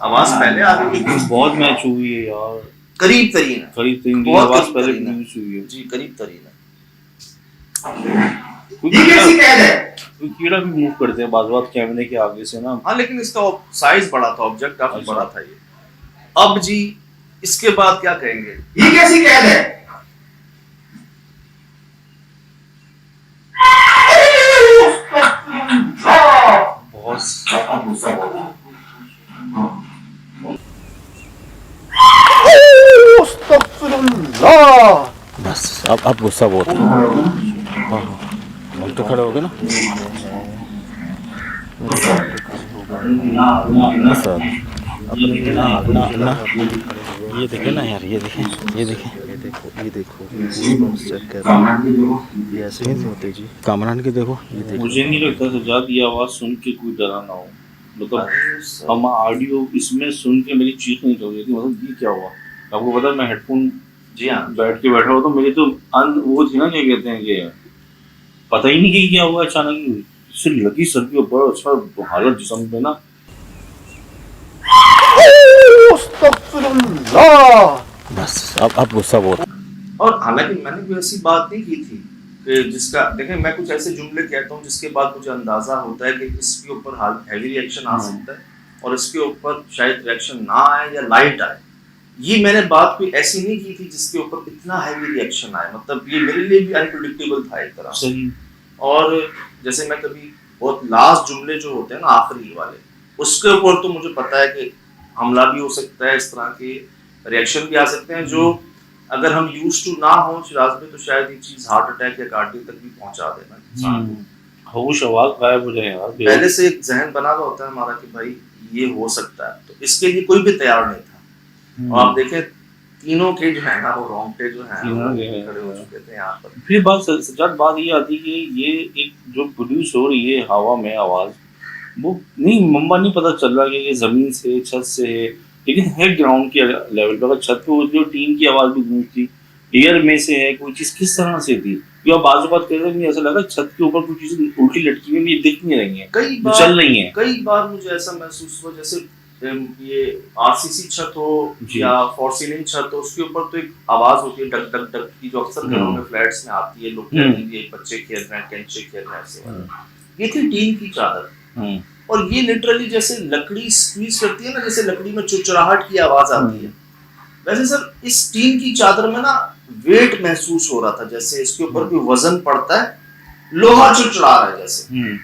आवाज पहले आ गई, बहुत मैच हुई है यार, करीब तरीन है, करीब तरीन की बहुत आवाज करीब पहले तरीन है। प्रोड्यूस हुई है जी करीब तरीन है। कोई कीड़ा भी मूव करते हैं बात कैमरे के आगे से ना। हाँ लेकिन इसका साइज बड़ा था, ऑब्जेक्ट काफी अच्छा। बड़ा था ये। अब जी इसके बाद क्या कहेंगे, ये कैसी कैद है। बस अब गुस्सा बहुत है। हाँ हम तो खड़े हो गए ना। सर अपना ये देखे ना यार, ये देखें ये देखो चेक कर, ये ऐसे नहीं होते जी, कामरान के देखो, ये देखो। मुझे नहीं लगता सजाद ये आवाज़ सुन के कोई डरा ना हो, मतलब हम ऑडियो इसमें सुन के मेरी चीख नहीं निकल रही थी, मतलब ये क्या हुआ। आपको पता है मैं हेडफोन जी हाँ बैठ के बैठा हुआ तो मेरी तो वो थी ना, क्या कहते हैं कि पता ही नहीं कि क्या हुआ अचानक इससे लगी सर के ऊपर अच्छा हालत जिस्म पे ना। बस अब गुस्सा बहुत। और हालांकि मैंने कोई ऐसी बात नहीं की थी कि जिसका देखें, मैं कुछ ऐसे जुमले कहता हूँ जिसके बाद मुझे अंदाजा होता है कि इसके ऊपर हैवी रिएक्शन आ सकता है और इसके ऊपर शायद रिएक्शन ना आए या लाइट आए। ये मैंने बात कोई ऐसी नहीं की थी जिसके ऊपर इतना हैवी रिएक्शन आए, मतलब ये मेरे लिए भी अनप्रेडिक्टेबल था एक तरह से। सही। और जैसे मैं कभी बहुत लास्ट जुमले जो होते हैं ना आखिरी वाले, उसके ऊपर तो मुझे पता है कि हमला भी हो सकता है, इस तरह के रिएक्शन भी आ सकते हैं जो अगर हम यूज टू ना हो शिराज में तो शायद ये चीज हार्ट अटैक या कार्डियक तक भी पहुंचा देना इंसान को। होश आवाज गायब हो जाए यार। पहले से एक जहन बना हुआ होता है हमारा कि भाई ये हो सकता है, तो इसके लिए कोई भी तैयार नहीं था। और आप देखें तीनों के जो है ना वो रोंगटे जो है खड़े हो चुके थे यहाँ पर। फिर सच्चाई बात ये आती कि ये एक जो प्रोड्यूस हो रही है हवा में आवाज, वो नहीं मम्मा नहीं पता चल रहा कि ये जमीन से छत से है, लेकिन है ग्राउंड के लेवल पर। छत पे होती है टीम की आवाज भी गूंजती, एयर में से है, कोई चीज किस तरह से थी या बाजू बात कर रहे हैं, ऐसा लगा छत के ऊपर कोई चीज उल्टी लटकी हुई दिख नहीं रही है, चल रही है। कई बार मुझे ऐसा महसूस हुआ जैसे ये आरसीसी छत हो या फॉर सीलिंग छत हो, उसके ऊपर तो एक आवाज होती है डक डक डक की जो अक्सर घरों में फ्लैट्स में आती है, लोग कहते हैं ये बच्चे खेल रहे हैं, कंचे खेल रहे हैं, ऐसे। ये थी टीन की चादर और ये लिटरली जैसे लकड़ी स्क्वीज करती है ना, जैसे लकड़ी में चुचराहट की आवाज आती है, वैसे सर इस टीन की चादर में ना वेट महसूस हो रहा था, जैसे इसके ऊपर कोई वजन पड़ता है, लोहा चुचरा रहा है जैसे,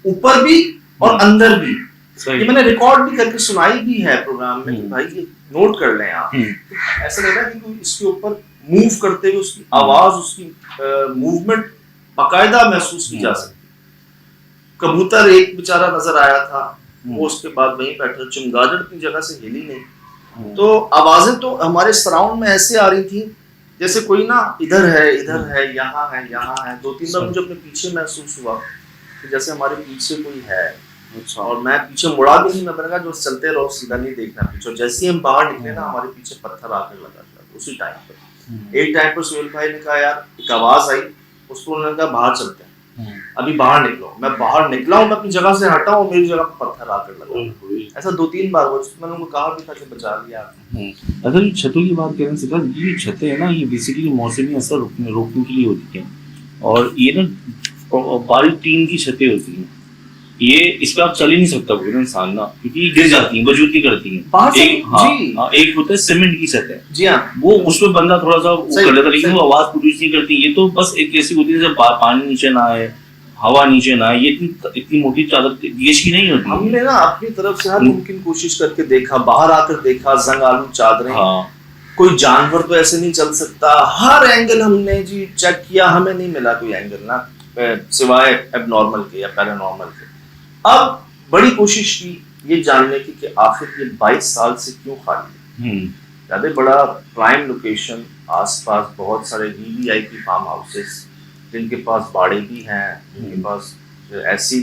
ऊपर भी और अंदर भी। ये मैंने रिकॉर्ड भी करके सुनाई भी है प्रोग्राम में कि भाई ये नोट कर लें आप। ऐसा लग रहा है कि कोई इसके ऊपर मूव करते हुए उसकी आवाज, उसकी मूवमेंट बाकायदा महसूस की जा सकती। कबूतर एक बेचारा नजर आया था, वो उसके बाद वहीं बैठा, चमगादड़ की जगह से हिली नहीं। तो आवाजें तो हमारे सराउंड में ऐसे आ रही थी जैसे कोई ना इधर है, यहाँ है। 2-3 बार मुझे अपने पीछे महसूस हुआ कि जैसे हमारे पीछे कोई है। अच्छा। और मैं पीछे मुड़ा भी नहीं, मैं मैंने कहा जो चलते रहो, सीधा नहीं देखना पीछे। जैसे ही हम बाहर निकले ना हमारे पीछे पत्थर आकर लगा था उसी टाइम पर। एक टाइम पर सुहेल भाई ने कहा यार एक आवाज आई, उसको उन्होंने कहा बाहर चलते हैं, अभी बाहर निकलो। मैं बाहर निकला हूँ, मैं अपनी जगह से हटा हूँ, मेरी जगह पर पत्थर आकर लगा। ऐसा 2-3 बार हुआ, मैंने उनको कहा भी था कि बचा लिया। अगर ये छतों की बात करें सिर्फ ये छतें है ना, ये बेसिकली मौसमी असर रोकने के लिए होती हैं, और ये ना बारीक टीन की छतें होती हैं, ये इस पे आप चल ही नहीं सकता कोई इंसान ना, क्योंकि ये गिर जाती हैं, बजूती करती हैं। एक होता है सीमेंट की छत है, जी हाँ, वो उसमें बंदा थोड़ा सा कर लेता, लेकिन वो आवाज प्रोड्यूस नहीं करती। ये तो बस एक ऐसी होती है जब पानी नीचे ना आए, हवा नीचे ना आए, ये इतनी मोटी चादर गैस की नहीं होती। हमने ना अपनी तरफ से हर मुमकिन कोशिश करके देखा, बाहर आकर देखा, जंग आलू चादरें, कोई जानवर तो ऐसे नहीं चल सकता, हर एंगल हमने जी चेक किया, हमें नहीं मिला कोई एंगल ना, सिवाय एबनॉर्मल के या पैरानॉर्मल के। अब बड़ी कोशिश की ये जानने की कि आखिर ये 22 साल से क्यों खाली है। ज्यादा बड़ा प्राइम लोकेशन, आसपास बहुत सारे वीवीआईपी फार्म हाउसेस जिनके पास बाड़े भी हैं, जिनके पास ऐसी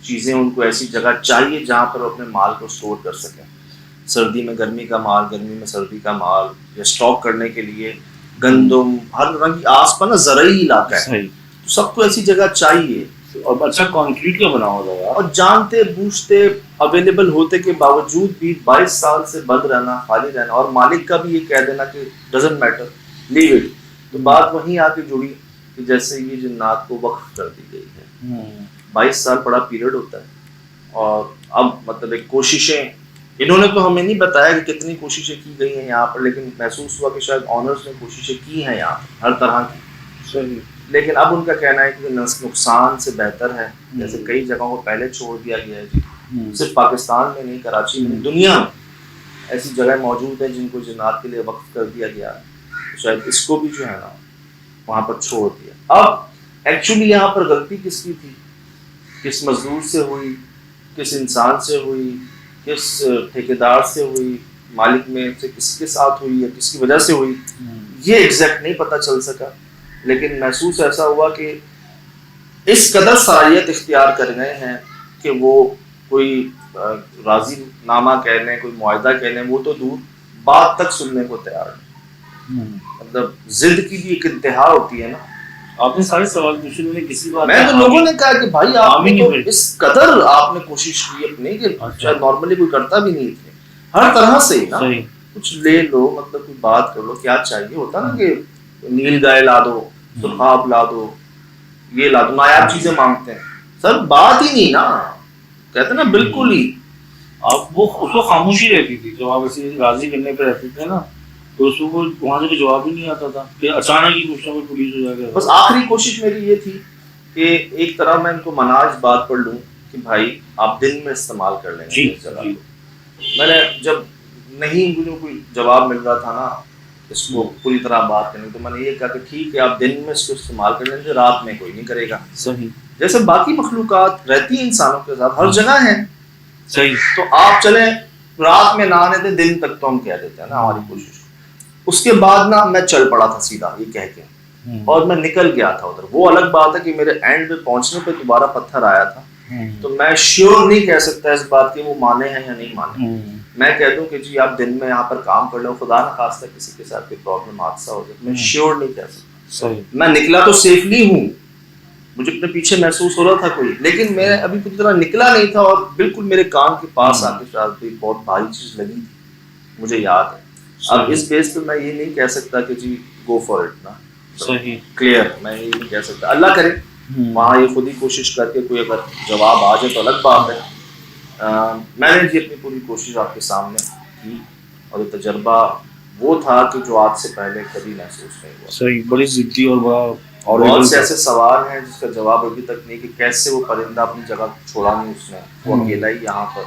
चीजें, उनको ऐसी जगह चाहिए जहां पर अपने माल को स्टोर कर सकें। सर्दी में गर्मी का माल, गर्मी में सर्दी का माल, या स्टॉक करने के लिए गंदम, हर रंग की आसपास ना ज़राई इलाका है, तो सबको ऐसी जगह चाहिए। और अच्छा कंक्रीट का बना हुआ है, और जानते बूझते अवेलेबल होते के बावजूद भी 22 साल से बंद रहना, खाली रहना, और मालिक का भी ये कह देना कि डजंट मैटर, लीव इट। तो बात वहीं आके जुड़ी कि जैसे ये जिन्नात को वक्फ कर दी गई है। 22 साल बड़ा पीरियड होता है, और अब मतलब एक कोशिशें, इन्होंने तो हमें नहीं बताया कि कितनी कोशिशें की गई हैं यहाँ पर, लेकिन महसूस हुआ कि शायद ऑनर्स ने कोशिशें की हैं यहाँ पर हर तरह की। लेकिन अब उनका कहना है कि नुकसान से बेहतर है, जैसे कई जगहों को पहले छोड़ दिया गया है जी, सिर्फ पाकिस्तान में नहीं, कराची में, दुनिया में ऐसी जगह मौजूद है जिनको जिन्नात के लिए वक्फ कर दिया गया है। तो शायद इसको भी जो है ना वहाँ पर छोड़ दिया। अब एक्चुअली यहाँ पर गलती किसकी थी, किस मजदूर से हुई, किस इंसान से हुई, किस ठेकेदार से हुई, मालिक में से किसके साथ हुई या किसकी वजह से हुई, ये एग्जैक्ट नहीं पता चल सका। लेकिन महसूस ऐसा हुआ कि इस कदर सलाहियत इख्तियार कर गए हैं कि वो कोई राजी नामा कह लें, कोई मुआहदा कह लें, वो तो दूर, बात तक सुनने को तैयार नहीं। मतलब जिद की भी एक इंतहा होती है ना, आपने सारे सवाल पूछे, मैंने किसी बात मैं तो लोगों ने कहा कि भाई आपने आमीन तो भाई। इस कदर आपने कोशिश की अपनी कि अच्छा। शायद नॉर्मली कोई करता भी नहीं थे, हर तरह से ही ना सही। कुछ ले लो, मतलब कोई बात कर लो, क्या चाहिए होता ना कि नील गाय ला दो, सुरखाब ला दो, ये ला दो, नायाब चीजें मांगते हैं सर, बात ही नहीं ना, कहते ना बिल्कुल ही। आप वो उसको खामोशी रहती थी जब आप ऐसे राजी करने पे रहते थे ना, तो उसको वहां से कोई जवाब ही नहीं आता था कि अचानक ही कुछ ना कोई पुलिस हो जाएगा। बस आखिरी कोशिश मेरी ये थी कि एक तरह मैं इनको मना इस बात पर लूं कि भाई आप दिन में इस्तेमाल कर लेंगे जी, इस जगह जी। को। मैंने जब नहीं मुझे कोई जवाब मिल रहा था ना इसको पूरी तरह बात करने, तो मैंने ये कहा कि ठीक है आप दिन में इसको इस्तेमाल कर लेंगे, रात में कोई नहीं करेगा, सही जैसे बाकी मखलूकात रहती हैं इंसानों के साथ हर जगह है। सही। तो आप चले रात में ना आने दे, दिन तक तो हम कह देते हैं ना हमारी कोशिश। उसके बाद ना मैं चल पड़ा था सीधा ये कह के, और मैं निकल गया था उधर। वो अलग बात है कि मेरे एंड पे पहुंचने पे दोबारा पत्थर आया था, तो मैं श्योर नहीं कह सकता इस बात की वो माने हैं या नहीं माने। मैं कह दूं कि जी आप दिन में यहाँ पर काम कर लो, खुदा न खास्ता किसी के साथ कोई प्रॉब्लम हादसा हो जाए, मैं श्योर नहीं कह सकता। सही। मैं निकला तो सेफली हूँ, मुझे अपने पीछे महसूस हो रहा था कोई, लेकिन मैं अभी पूरी तरह निकला नहीं था, और बिल्कुल मेरे कान के पास आके शायद कोई बहुत भारी चीज लगी थी, मुझे याद है। अब इस बेस पे मैं ये नहीं कह सकता कि जी गो फॉर इट ना, सही। क्लियर मैं ये नहीं कह सकता। अल्लाह करे वहाँ ये खुद ही कोशिश करके कोई अगर जवाब आ जाए तो अलग बात है। मैंने जी अपनी पूरी कोशिश आपके सामने की, और ये तजर्बा वो था कि जो आज से पहले कभी महसूस नहीं हुआ। सही। बड़ी जिद्दी और बड़ा और horrible बहुत से था। ऐसे सवाल हैं जिसका जवाब अभी तक नहीं कि कैसे वो परिंदा अपनी जगह छोड़ा नहीं उसने, वो अकेला ही यहाँ पर,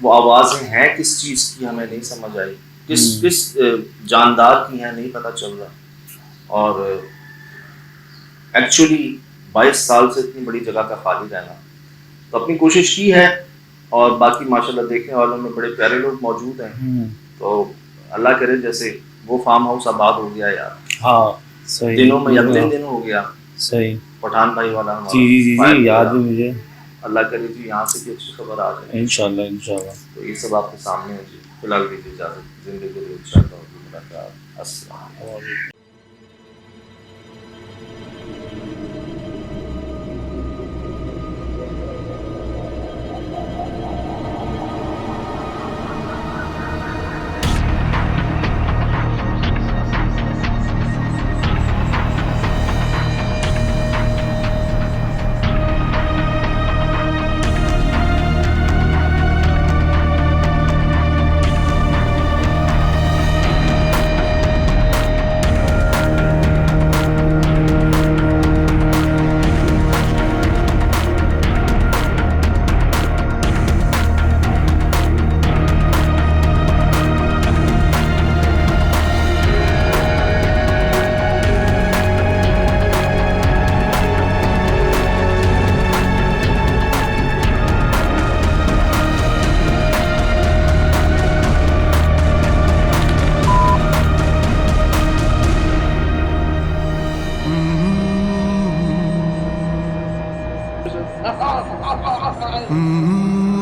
वो आवाजें हैं किस चीज की हमें नहीं समझ आई, किस जानदार की हैं नहीं पता चल रहा। और एक्चुअली 22 साल से इतनी बड़ी जगह का खाली रहना, तो अपनी कोशिश की है, और बाकी माशाल्लाह देखने वालों में बड़े प्यारे लोग मौजूद हैं। तो अल्लाह करे जैसे वो फार्म हाउस आबाद हो गया यार, हाँ सही। दिनों में यकदम दिन हो गया, सही। पठान भाई वाला हमारा जी जी जी फायर जी, याद वाला। है मुझे। अल्लाह करे जी यहाँ से भी अच्छी खबर आ जाए इंशाल्लाह इंशाल्लाह। तो ये सब आपके सामने है जी। फिलहाल दीजिए इजाजत, जिंदगी के लिए इंशाल्लाह होगी मुलाकात। अस्सलाम वालेकुम। Mm-hmm.